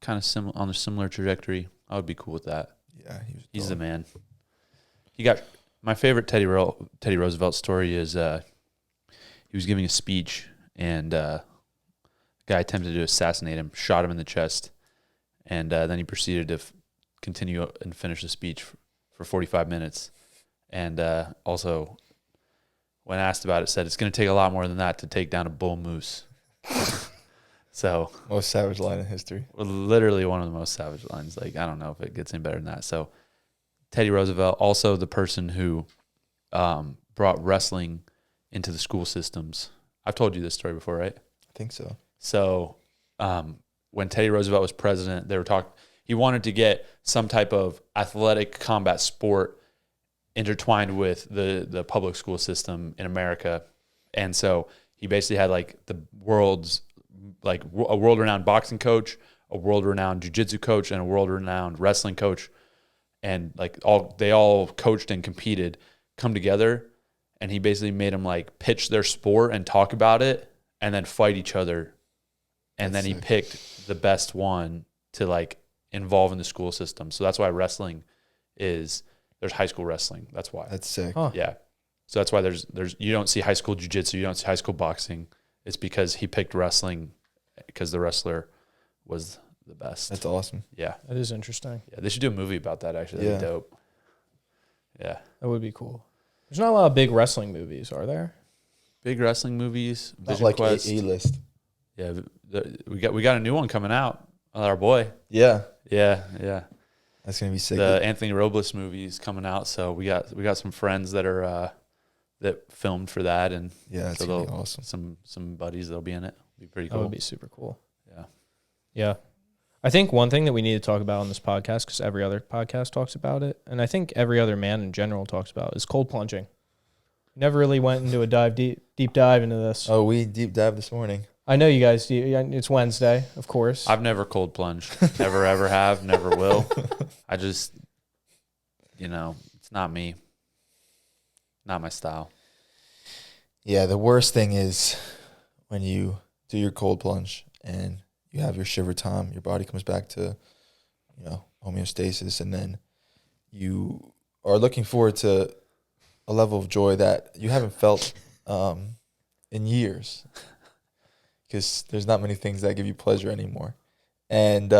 kind of on a similar trajectory, I would be cool with that. Yeah, he's the man. He got my favorite Teddy Roosevelt story is he was giving a speech and a guy attempted to assassinate him, shot him in the chest, and then he proceeded to continue and finish the speech for 45 minutes. And also, when asked about it, said it's going to take a lot more than that to take down a bull moose. So most savage line in history. Literally one of the most savage lines. Like, I don't know if it gets any better than that. So Teddy Roosevelt, also the person who brought wrestling into the school systems. I've told you this story before, right? I think so. So when Teddy Roosevelt was president, they were talking. He wanted to get some type of athletic combat sport intertwined with the public school system in America, and so he basically had like the world's like a world-renowned boxing coach, a world-renowned jiu-jitsu coach, and a world-renowned wrestling coach, and like they all coached and competed, come together, and he basically made them like pitch their sport and talk about it, and then fight each other, and then he picked the best one to like involve in the school system. So that's why wrestling there's high school wrestling. That's why. That's sick. Huh. Yeah. So that's why there's you don't see high school jiu-jitsu, you don't see high school boxing. It's because he picked wrestling because the wrestler was the best. That's awesome. Yeah. That is interesting. Yeah. They should do a movie about that actually. That'd be dope. Yeah. That would be cool. There's not a lot of big wrestling movies, are there? Big wrestling movies. Not Vision like Quest. A-list. Yeah. We got a new one coming out. Our boy. Yeah. Yeah. That's gonna be sick. The Anthony Robles movie is coming out, so we got some friends that are that filmed for that, and yeah, that's so gonna be awesome. Some buddies that'll be in it. Be pretty That cool. would be super cool. Yeah. Yeah. I think one thing that we need to talk about on this podcast, because every other podcast talks about it, and I think every other man in general talks about it, is cold plunging. Never really went into a deep dive into this. Oh, we deep dive this morning. I know you guys do. It's Wednesday, of course. I've never cold plunged. Never ever have. Never will. I just, it's not me. Not my style. Yeah, the worst thing is when you do your cold plunge and you have your shiver time, your body comes back to, homeostasis, and then you are looking forward to a level of joy that you haven't felt in years, because there's not many things that give you pleasure anymore. And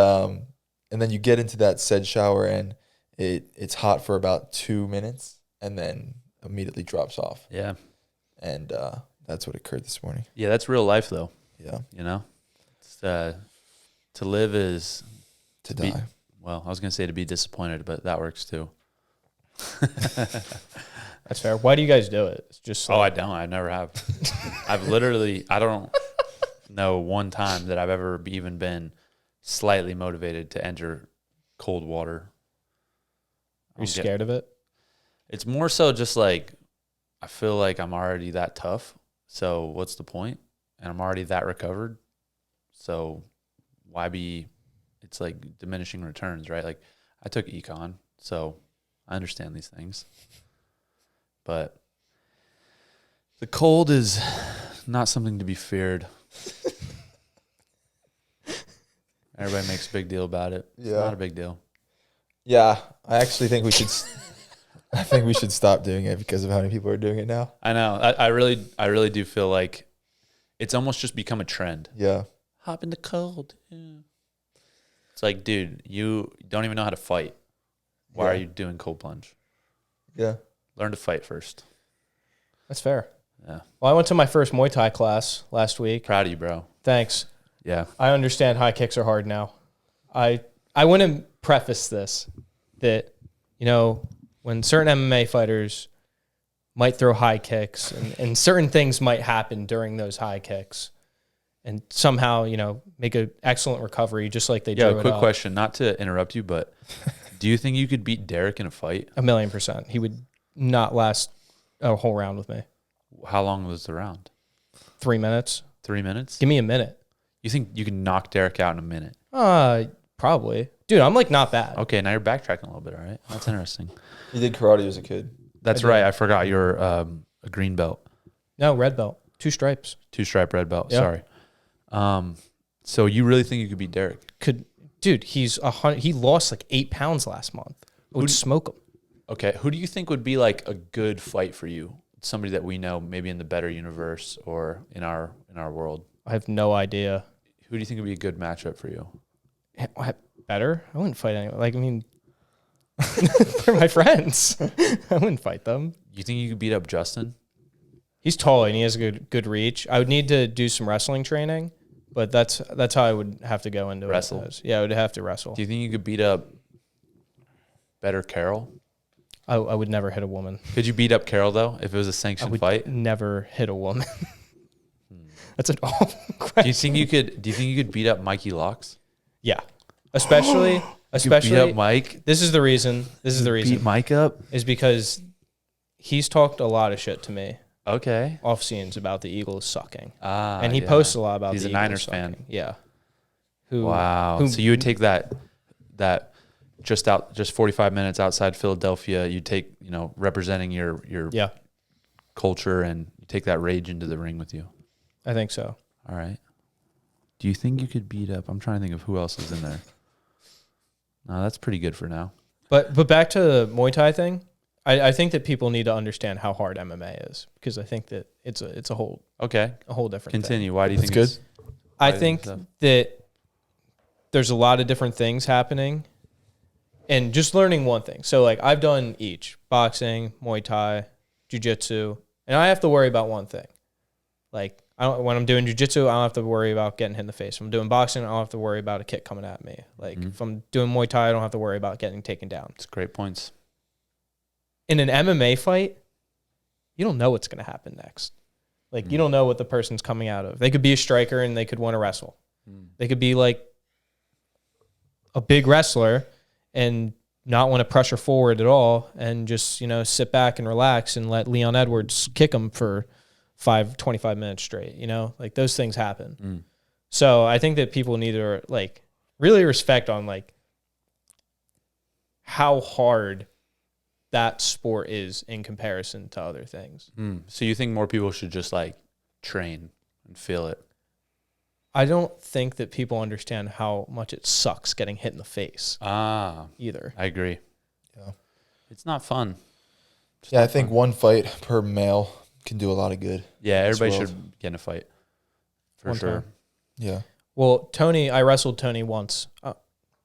then you get into that said shower and it's hot for about 2 minutes and then immediately drops off. Yeah. And that's what occurred this morning. Yeah, that's real life though. Yeah. It's, to live is To die. I was gonna say to be disappointed, but that works too. That's fair. Why do you guys do it? It's just I don't. I never have. I don't know one time that I've ever even been slightly motivated to enter cold water. Are you scared of it? It's more so just like, I feel like I'm already that tough. So what's the point? And I'm already that recovered. So why be, it's like diminishing returns, right? Like I took econ, so I understand these things. But the cold is not something to be feared. Everybody makes a big deal about it. It's not a big deal. Yeah, I actually think we should. I think we should stop doing it because of how many people are doing it now. I know. I really do feel like it's almost just become a trend. Yeah. Hop in the cold. Yeah. It's like, dude, you don't even know how to fight. Why are you doing cold plunge? Yeah. Learn to fight first. That's fair. Yeah. Well, I went to my first Muay Thai class last week. Proud of you, bro. Thanks. Yeah. I understand high kicks are hard now. I want to preface this that, when certain MMA fighters might throw high kicks and certain things might happen during those high kicks and somehow, make an excellent recovery just like they do. Yeah, quick question, not to interrupt you, but do you think you could beat Derek in a fight? 1,000,000%. He would not last a whole round with me. How long was the round? 3 minutes. 3 minutes? Give me a minute. You think you can knock Derek out in a minute? Probably. Dude, I'm like not bad. Okay, now you're backtracking a little bit, all right? That's interesting. You did karate as a kid. That's right. I forgot you're a green belt. No, red belt. 2 stripes. 2-stripe red belt. Yep. Sorry. So you really think you could beat Derek? Dude, he lost like 8 pounds last month. I would smoke him. Okay, who do you think would be like a good fight for you? Somebody that we know, maybe in the Betr universe or in our world. I have no idea. Who do you think would be a good matchup for you? Better? I wouldn't fight anyone. They're my friends. I wouldn't fight them. You think you could beat up Justin? He's tall and he has a good reach. I would need to do some wrestling training, but that's how I would have to go into Wrestle? it. Yeah, I would have to wrestle. Do you think you could beat up Betr Carroll? I would never hit a woman. Could you beat up Carol though if it was a I sanctioned would fight? never hit a woman. That's an awful question. Do you think you could beat up Mikey Locks? Yeah, especially Beat up Mike. This is the reason. Beat Mike up. Is because he's talked a lot of shit to me Okay. off scenes about the Eagles sucking, Ah, and he yeah. posts a lot about. He's the a Eagles Niners sucking. fan. Yeah. Wow. So you would take that just 45 minutes outside Philadelphia. You take representing your Yeah, culture, and you take that rage into the ring with you. I think so. All right. Do you think you could beat up? I'm trying to think of who else is in there. No, that's pretty good for now. But back to the Muay Thai thing, I think that people need to understand how hard MMA is, because I think that it's a whole different Continue. thing. Why do you think good? it's I think that there's a lot of different things happening, and just learning one thing. So like I've done each: boxing, Muay Thai, jiu-jitsu, and I have to worry about one thing. Like when I'm doing jiu-jitsu, I don't have to worry about getting hit in the face. If I'm doing boxing, I don't have to worry about a kick coming at me. Like if I'm doing Muay Thai, I don't have to worry about getting taken down. It's great points. In an MMA fight, you don't know what's going to happen next. Like you don't know what the person's coming out of. They could be a striker and they could want to wrestle. They could be like a big wrestler and not want to pressure forward at all and just, sit back and relax and let Leon Edwards kick him for 25 minutes straight, like those things happen. So I think that people need to like really respect on like how hard that sport is in comparison to other things. So you think more people should just like train and feel it? I don't think that people understand how much it sucks getting hit in the face either. I agree. Yeah. It's not fun. I think one fight per male can do a lot of good. Yeah, everybody should get in a fight. For One sure. time. Yeah. Well, I wrestled Tony once.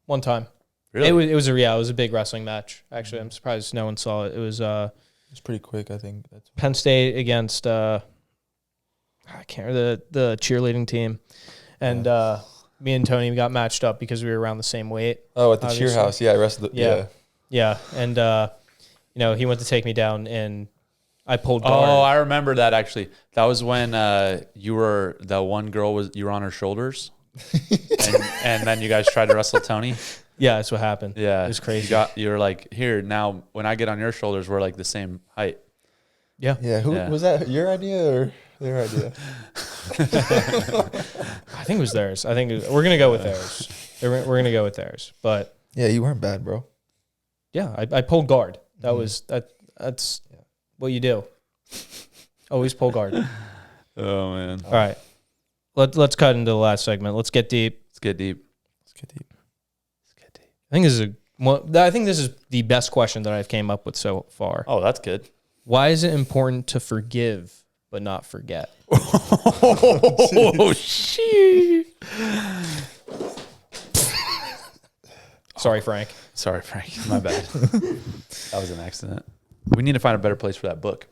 One time. Really? It was a big wrestling match. Actually, I'm surprised no one saw it. It was It's pretty quick, I think. That's Penn State against I can't remember the cheerleading team. And me and Tony got matched up because we were around the same weight. Oh, at the obviously. cheer house. Yeah, I wrestled. Yeah. And he went to take me down and I pulled guard. Oh, I remember that actually. That was when you were on her shoulders, and then you guys tried to wrestle Tony. Yeah, that's what happened. Yeah, it was crazy. You were like, here now. When I get on your shoulders, we're like the same height. Yeah. Yeah. Was that? Your idea or their idea? I think it was theirs. We're gonna go with theirs. We're gonna go with theirs. But Yeah, you weren't bad, bro. yeah, I pulled guard. That was that. That's what you do. Always pull guard. Oh man. All right. Let's cut into the last segment. Let's get deep. Let's get deep. I think this is the best question that I've came up with so far. Oh, that's good. Why is it important to forgive but not forget? Oh shit. Sorry, Frank. Sorry, Frank. My bad. That was an accident. We need to find a better place for that book.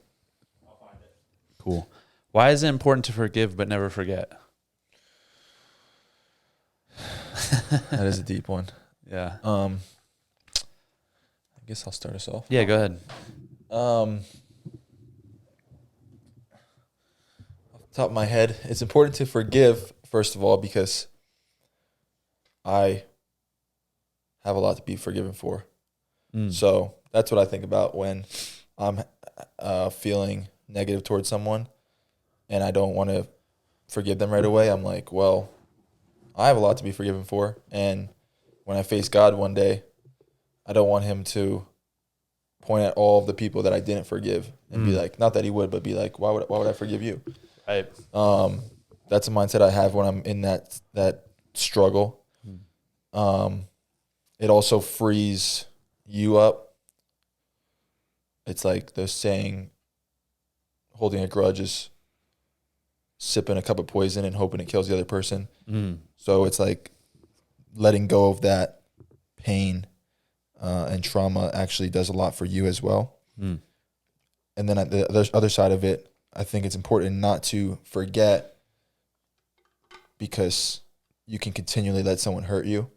I'll find it. Cool. Why is it important to forgive but never forget? That is a deep one. Yeah. I guess I'll start us off. Yeah, go ahead. Off the top of my head, it's important to forgive, first of all, because I have a lot to be forgiven for. So that's what I think about when I'm feeling negative towards someone and I don't want to forgive them right away. I'm like, well, I have a lot to be forgiven for. And when I face God one day, I don't want him to point at all of the people that I didn't forgive and be like, not that he would, but be like, why would I forgive you? Right. That's a mindset I have when I'm in that struggle. It also frees you up. It's like the saying, holding a grudge is sipping a cup of poison and hoping it kills the other person. So it's like letting go of that pain and trauma actually does a lot for you as well. And then at the other side of it, I think it's important not to forget because you can continually let someone hurt you.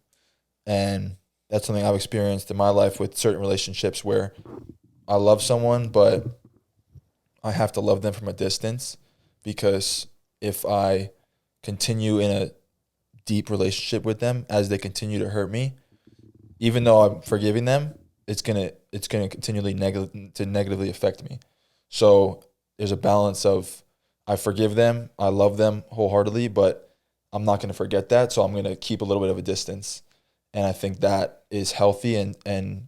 And that's something I've experienced in my life with certain relationships where I love someone, but I have to love them from a distance, because if I continue in a deep relationship with them as they continue to hurt me, even though I'm forgiving them, it's gonna continually negatively affect me. So there's a balance of, I forgive them, I love them wholeheartedly, but I'm not gonna forget that, so I'm gonna keep a little bit of a distance. And I think that is healthy, and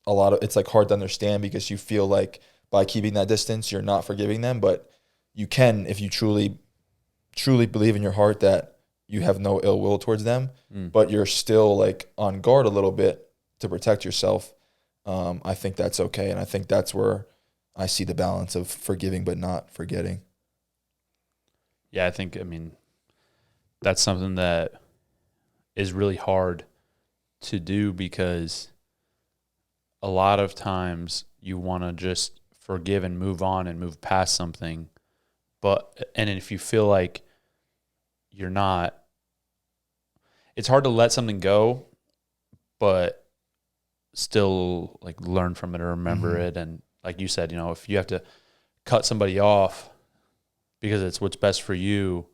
a lot of it's like hard to understand, because you feel like by keeping that distance you're not forgiving them, but you can if you truly believe in your heart that you have no ill will towards them, but you're still like on guard a little bit to protect yourself. I think that's okay, and I think that's where I see the balance of forgiving but not forgetting. Yeah, I mean, that's something that is really hard to do, because a lot of times you want to just forgive and move on and move past something. And if you feel like you're not, it's hard to let something go, but still like learn from it or remember it. And like you said, if you have to cut somebody off because it's what's best for you,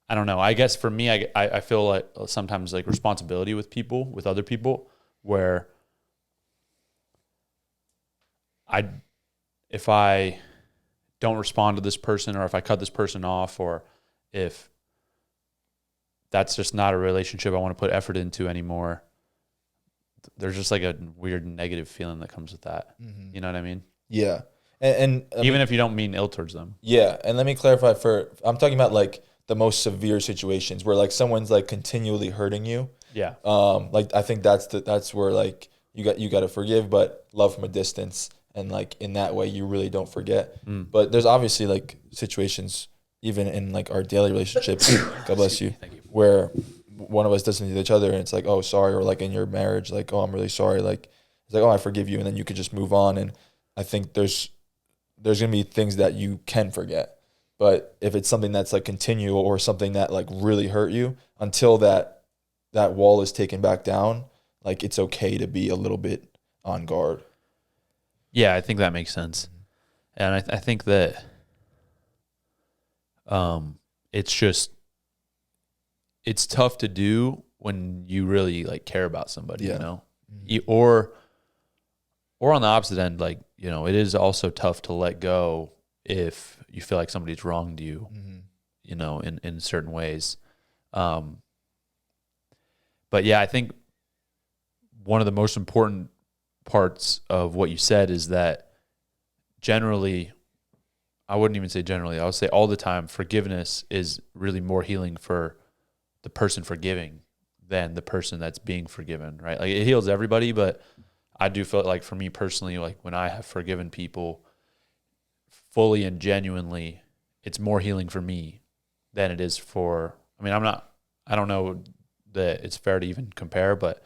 I don't know. I guess for me, I feel like sometimes like responsibility with other people, where if I don't respond to this person, or if I cut this person off, or if that's just not a relationship I want to put effort into anymore, there's just like a weird negative feeling that comes with that. You know what I mean? Yeah. And even if you don't mean ill towards them. Yeah. And let me clarify, I'm talking about like the most severe situations where like someone's like continually hurting you. Yeah. Like I think that's where like you got to forgive, but love from a distance. And like in that way, you really don't forget. But there's obviously like situations, even in like our daily relationships, God bless you, where one of us does something to each other and it's like, oh, sorry. Or like in your marriage, like, oh, I'm really sorry. Like it's like, oh, I forgive you. And then you could just move on. And I think there's going to be things that you can forget. But if it's something that's like continual, or something that like really hurt you, until that wall is taken back down, like it's okay to be a little bit on guard. Yeah, I think that makes sense. And I think that it's tough to do when you really like care about somebody, or on the opposite end, like, it is also tough to let go if you feel like somebody's wronged you, in certain ways. But yeah, I think one of the most important parts of what you said is that generally, I wouldn't even say generally, I would say all the time, forgiveness is really more healing for the person forgiving than the person that's being forgiven, right? Like it heals everybody, but I do feel like for me personally, like when I have forgiven people fully and genuinely, it's more healing for me than it is for, I don't know that it's fair to even compare, but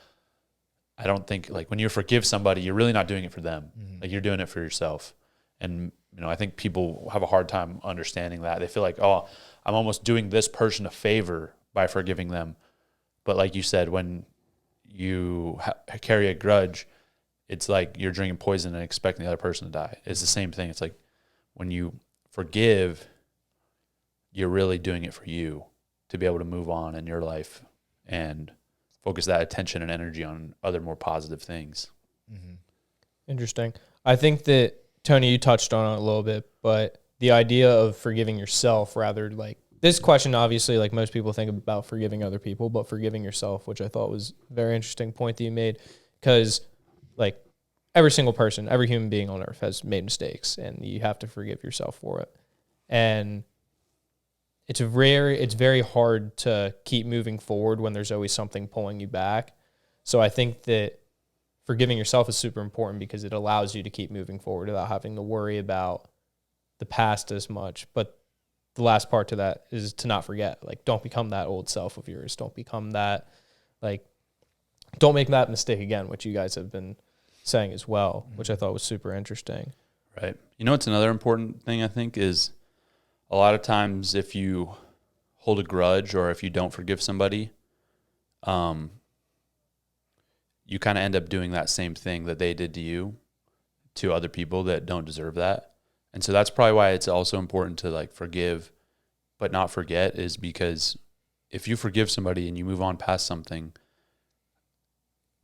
I don't think like when you forgive somebody, you're really not doing it for them. Like you're doing it for yourself. And, I think people have a hard time understanding that. They feel like, oh, I'm almost doing this person a favor by forgiving them. But like you said, when you carry a grudge, it's like you're drinking poison and expecting the other person to die. It's the same thing. It's like when you forgive, you're really doing it for you to be able to move on in your life and focus that attention and energy on other more positive things. Interesting. I think that, Tony, you touched on it a little bit, but the idea of forgiving yourself, rather like this question, obviously, like most people think about forgiving other people, but forgiving yourself, which I thought was a very interesting point that you made, because like every single person, every human being on earth has made mistakes, and you have to forgive yourself for it. And it's very hard to keep moving forward when there's always something pulling you back. So I think that forgiving yourself is super important, because it allows you to keep moving forward without having to worry about the past as much. But the last part to that is to not forget. Like, don't become that old self of yours. Don't become that, like, don't make that mistake again, which you guys have been saying as well, which I thought was super interesting. Right. What's another important thing I think is a lot of times if you hold a grudge or if you don't forgive somebody, you kind of end up doing that same thing that they did to you to other people that don't deserve that. And so that's probably why it's also important to like forgive, but not forget, is because if you forgive somebody and you move on past something,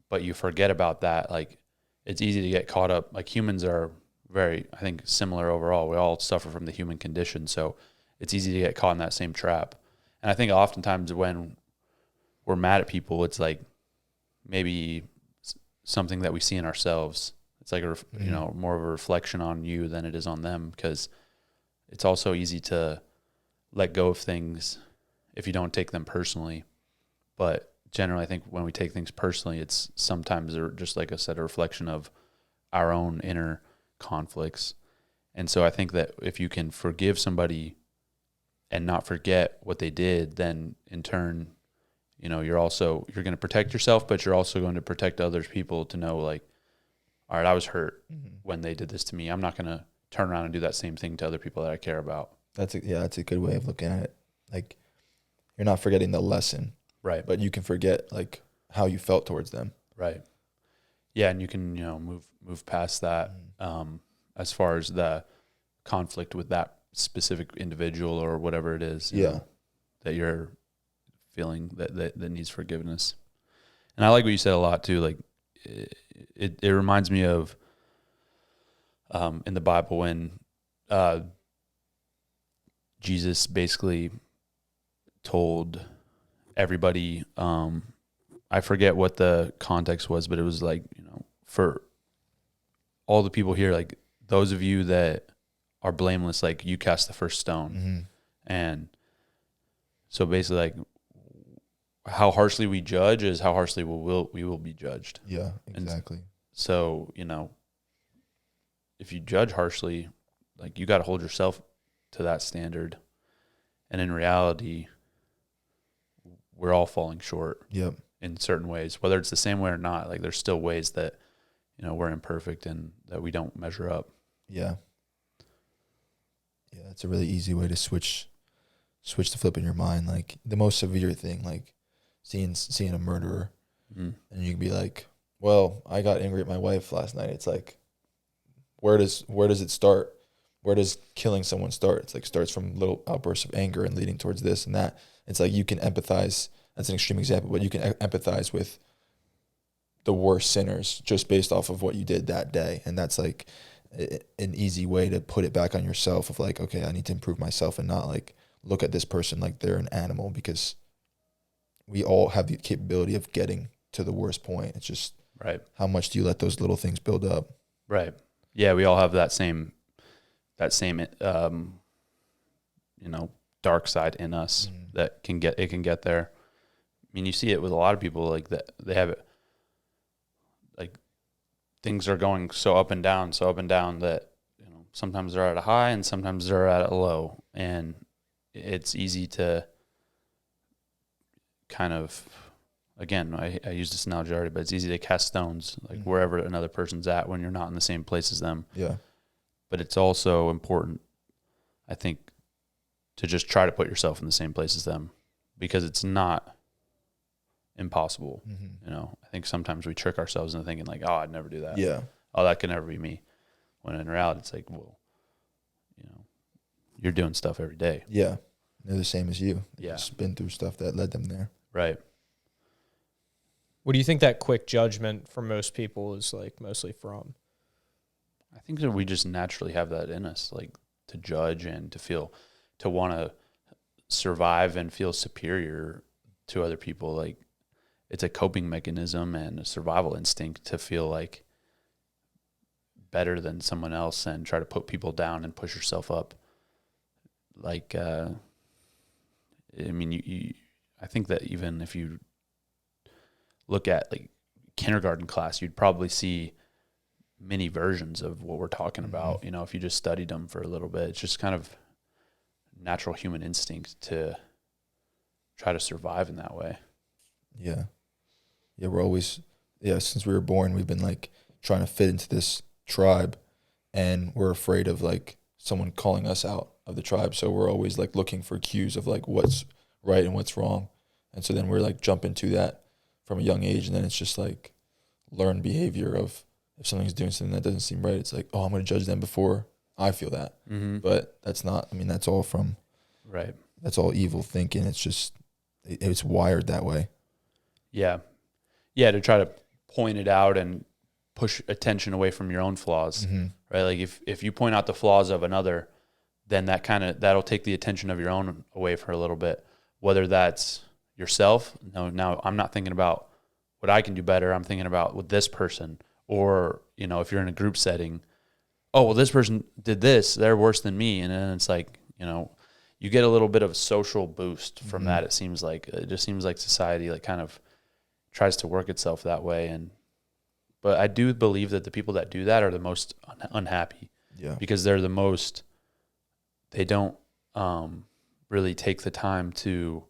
but you forget about that, like it's easy to get caught up. Like humans are very, I think, similar overall. We all suffer from the human condition. So it's easy to get caught in that same trap. And I think oftentimes when we're mad at people, it's like maybe something that we see in ourselves. It's like you know, more of a reflection on you than it is on them, because it's also easy to let go of things if you don't take them personally. But generally, I think when we take things personally, it's sometimes just, like I said, a reflection of our own inner conflicts. And so I think that if you can forgive somebody and not forget what they did, then in turn, you know, you're going to protect yourself, but you're also going to protect other people to know, like, all right, I was hurt when they did this to me. I'm not going to turn around and do that same thing to other people that I care about. That's a good way of looking at it. Like, you're not forgetting the lesson, right? But you can forget like how you felt towards them, right? Yeah, and you can, you know, move past that as far as the conflict with that specific individual or whatever it is, you know, that you're feeling that needs forgiveness. And I like what you said a lot too. Like it reminds me of in the Bible when Jesus basically told everybody, I forget what the context was, but it was like, you know, for all the people here, like those of you that are blameless, like you cast the first stone. And so basically, like, how harshly we judge is how harshly we will be judged. Yeah, exactly. And so, you know, if you judge harshly, like you got to hold yourself to that standard. And in reality, we're all falling short. Yep. In certain ways, whether it's the same way or not. Like there's still ways that, you know, we're imperfect and that we don't measure up. Yeah. Yeah, it's a really easy way to switch the flip in your mind. Like the most severe thing, like seeing a murderer, and you can be like, well, I got angry at my wife last night. It's like, where does it start? Where does killing someone start? It's like starts from little outbursts of anger and leading towards this and that. It's like you can empathize. That's an extreme example, but you can empathize with the worst sinners just based off of what you did that day. And that's like an easy way to put it back on yourself of like, okay, I need to improve myself and not like look at this person like they're an animal, because we all have the capability of getting to the worst point. It's just right. How much do you let those little things build up? Right. Yeah, we all have that same you know, dark side in us that can get there. I mean, you see it with a lot of people, like that they have it, like things are going so up and down that, you know, sometimes they're at a high and sometimes they're at a low, and it's easy to kind of, again, I use this analogy already, but it's easy to cast stones like wherever another person's at when you're not in the same place as them. Yeah. But it's also important, I think, to just try to put yourself in the same place as them, because it's not impossible. You know, I think sometimes we trick ourselves into thinking like, oh, I'd never do that. Yeah. Oh, that could never be me. When in reality, it's like, well, you know, you're doing stuff every day. Yeah. They're the same as you. Yeah. Just been through stuff that led them there. Right. What do you think that quick judgment for most people is like mostly from? I think that we just naturally have that in us, like to judge and to want to survive and feel superior to other people. Like it's a coping mechanism and a survival instinct to feel like better than someone else and try to put people down and push yourself up. Like, I mean, I think that even if you look at like kindergarten class, you'd probably see many versions of what we're talking about. You know, if you just studied them for a little bit, it's just kind of natural human instinct to try to survive in that way. Yeah. Yeah, we're always, since we were born, we've been like trying to fit into this tribe, and we're afraid of like someone calling us out of the tribe. So we're always like looking for cues of like what's right and what's wrong. And so then we're like jump into that from a young age, and then it's just like learned behavior of if something's doing something that doesn't seem right, it's like, oh, I'm going to judge them before I feel that. But that's not, I mean, that's all from, right. That's all evil thinking. It's just, it's wired that way. Yeah. Yeah, to try to point it out and push attention away from your own flaws, right? Like if you point out the flaws of another, then that'll take the attention of your own away for a little bit. Whether that's yourself, now I'm not thinking about what I can do better. I'm thinking about with this person, or, you know, if you're in a group setting, oh, well, this person did this, they're worse than me. And then it's like, you know, you get a little bit of a social boost from that. It just seems like society like kind of tries to work itself that way. But I do believe that the people that do that are the most unhappy. Yeah. Because they're the most, they don't really take the time to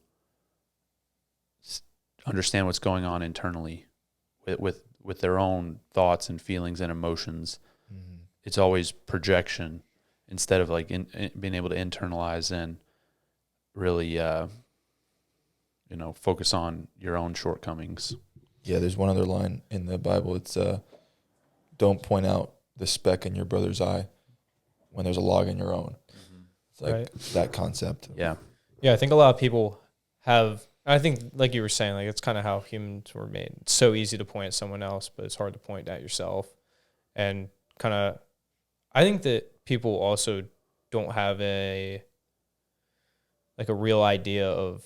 understand what's going on internally with their own thoughts and feelings and emotions. It's always projection instead of like being able to internalize and really, focus on your own shortcomings. Yeah, there's one other line in the Bible. It's don't point out the speck in your brother's eye when there's a log in your own. It's like that concept. Yeah. Yeah, I think a lot of people have, I think like you were saying, like it's kind of how humans were made. It's so easy to point at someone else, but it's hard to point at yourself. And kind of, I think that people also don't have a real idea of,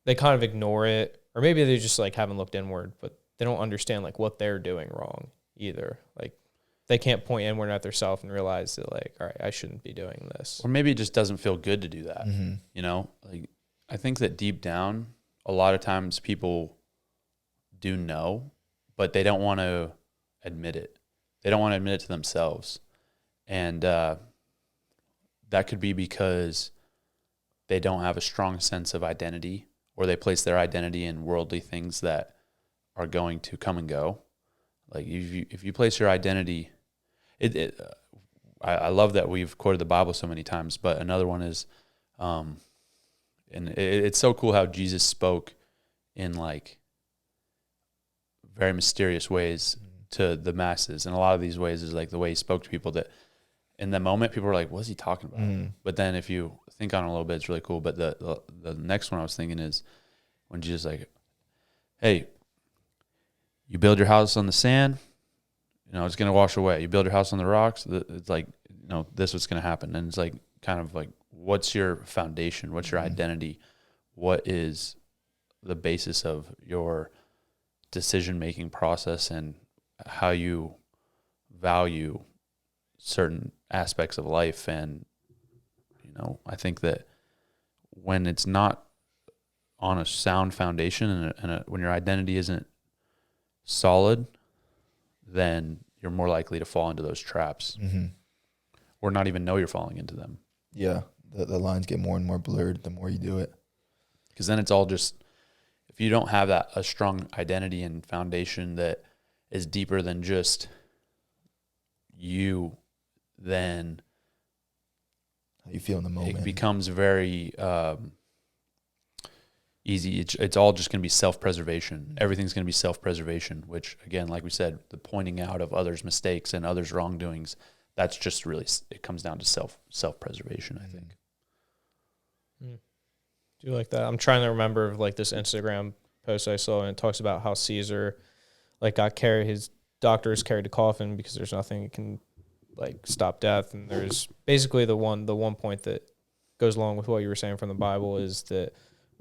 they kind of ignore it, or maybe they just like haven't looked inward, but they don't understand like what they're doing wrong either. Like they can't point inward at themselves and realize that like, all right, I shouldn't be doing this. Or maybe it just doesn't feel good to do that. You know, like I think that deep down, a lot of times people do know, but they don't want to admit it. They don't want to admit it to themselves. And that could be because they don't have a strong sense of identity, or they place their identity in worldly things that are going to come and go. Like if you place your identity, I love that we've quoted the Bible so many times, but another one is, and it's so cool how Jesus spoke in like very mysterious ways to the masses. And a lot of these ways is like the way he spoke to people that in the moment people were like, what's he talking about? But then if you think on it a little bit, it's really cool. But the next one I was thinking is when Jesus like, hey, you build your house on the sand, you know, it's going to wash away. You build your house on the rocks, it's like, you know, this is what's going to happen. And it's like, kind of like, what's your foundation? What's your identity? What is the basis of your decision-making process and how you value certain aspects of life? And, you know, I think that when it's not on a sound foundation and when your identity isn't solid, then you're more likely to fall into those traps or not even know you're falling into them. Yeah, the lines get more and more blurred the more you do it. Because then it's all just, if you don't have a strong identity and foundation that is deeper than just you, then how you feel in the moment. It becomes very easy. It's all just going to be self-preservation. Everything's going to be self-preservation, which, again, like we said, the pointing out of others' mistakes and others' wrongdoings, that's just really, it comes down to self-preservation, I think. Do you like that? I'm trying to remember like this Instagram post I saw, and it talks about how Caesar like his doctors carried a coffin because there's nothing that can like stop death. And there's basically the one point that goes along with what you were saying from the Bible is that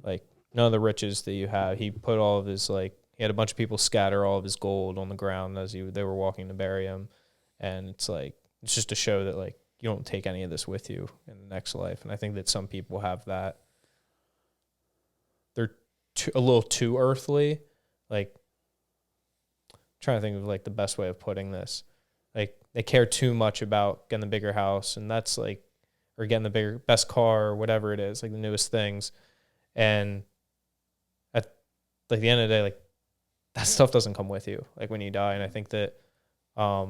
like none of the riches that you have, he put all of his he had a bunch of people scatter all of his gold on the ground as they were walking to bury him. And it's like, it's just to show that like you don't take any of this with you in the next life. And I think that some people have that. They're a little too earthly. Like, I'm trying to think of like the best way of putting this. Like they care too much about getting the bigger house, and that's like, or getting the best car or whatever it is, like the newest things. And at like the end of the day, like that stuff doesn't come with you like when you die. And I think that I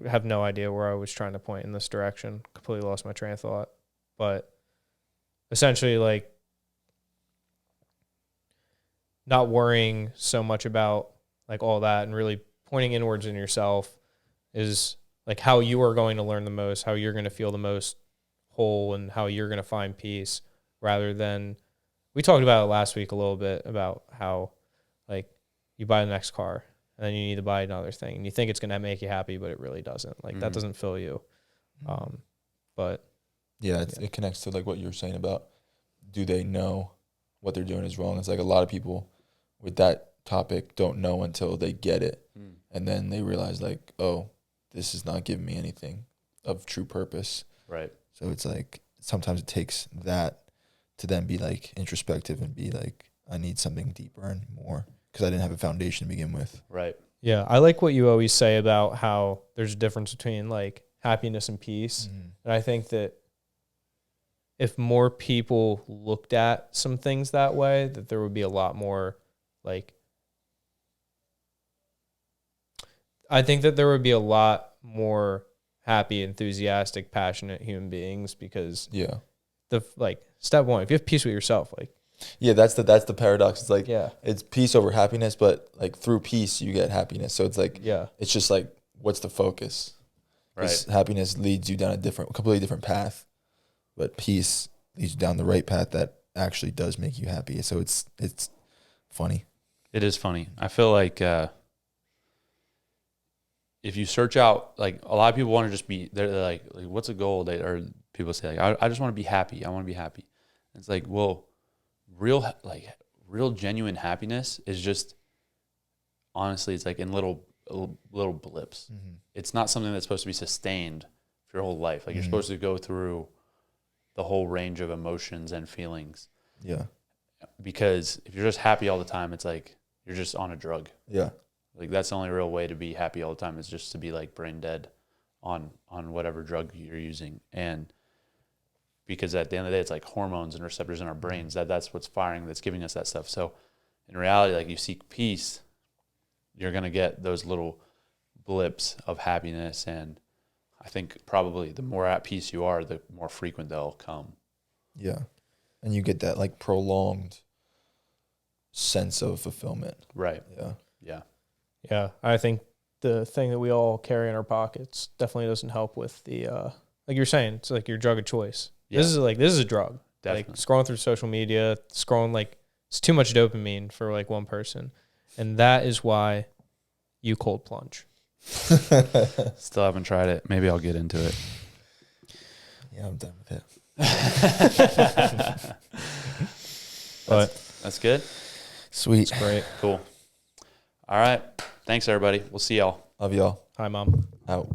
have no idea where I was trying to point in this direction. Completely lost my train of thought. But essentially, like, not worrying so much about like all that and really pointing inwards in yourself is like how you are going to learn the most, how you're going to feel the most whole, and how you're going to find peace, rather than, we talked about it last week a little bit about how like you buy the next car and then you need to buy another thing and you think it's going to make you happy, but it really doesn't. Like that doesn't fill you. But yeah, it connects to like what you're saying about, do they know what they're doing is wrong? It's like a lot of people with that topic don't know until they get it. And then they realize like, oh, this is not giving me anything of true purpose. Right. So it's like, sometimes it takes that to then be like introspective and be like, I need something deeper and more, because I didn't have a foundation to begin with. Right. yeah, I like what you always say about how there's a difference between like happiness and peace. And I think that if more people looked at some things that way, that there would be a lot more like, I think that there would be a lot more happy, enthusiastic, passionate human beings, because Yeah. the like step one, if you have peace with yourself, like Yeah, that's the paradox. It's like, yeah, it's peace over happiness, but like through peace you get happiness. So it's like, yeah, it's just like, what's the focus? 'Cause happiness leads you down a completely different path, but peace leads you down the right path that actually does make you happy. So it's funny. It is funny. I feel like if you search out, like a lot of people want to just be, they're like what's a goal? Or people say like, I just want to be happy. I want to be happy. It's like, well, real genuine happiness is just, honestly, it's like in little blips. It's not something that's supposed to be sustained for your whole life. Like you're supposed to go through the whole range of emotions and feelings. Yeah. Because if you're just happy all the time, it's like you're just on a drug. Yeah. Like that's the only real way to be happy all the time, is just to be like brain dead on whatever drug you're using. And because at the end of the day, it's like hormones and receptors in our brains that's what's firing, that's giving us that stuff. So in reality, like you seek peace, you're going to get those little blips of happiness. And I think probably the more at peace you are, the more frequent they'll come. Yeah. And you get that like prolonged sense of fulfillment. Right. Yeah. Yeah. yeah. I think the thing that we all carry in our pockets definitely doesn't help with the like you're saying, it's like your drug of choice. Yeah. This is a drug. Definitely. Like scrolling through social media, like it's too much dopamine for like one person, and that is why you cold plunge. Still haven't tried it. Maybe I'll get into it. Yeah, I'm done with it. That's good. Sweet. Great. Cool. All right. Thanks, everybody. We'll see y'all. Love y'all. Hi, Mom. Out.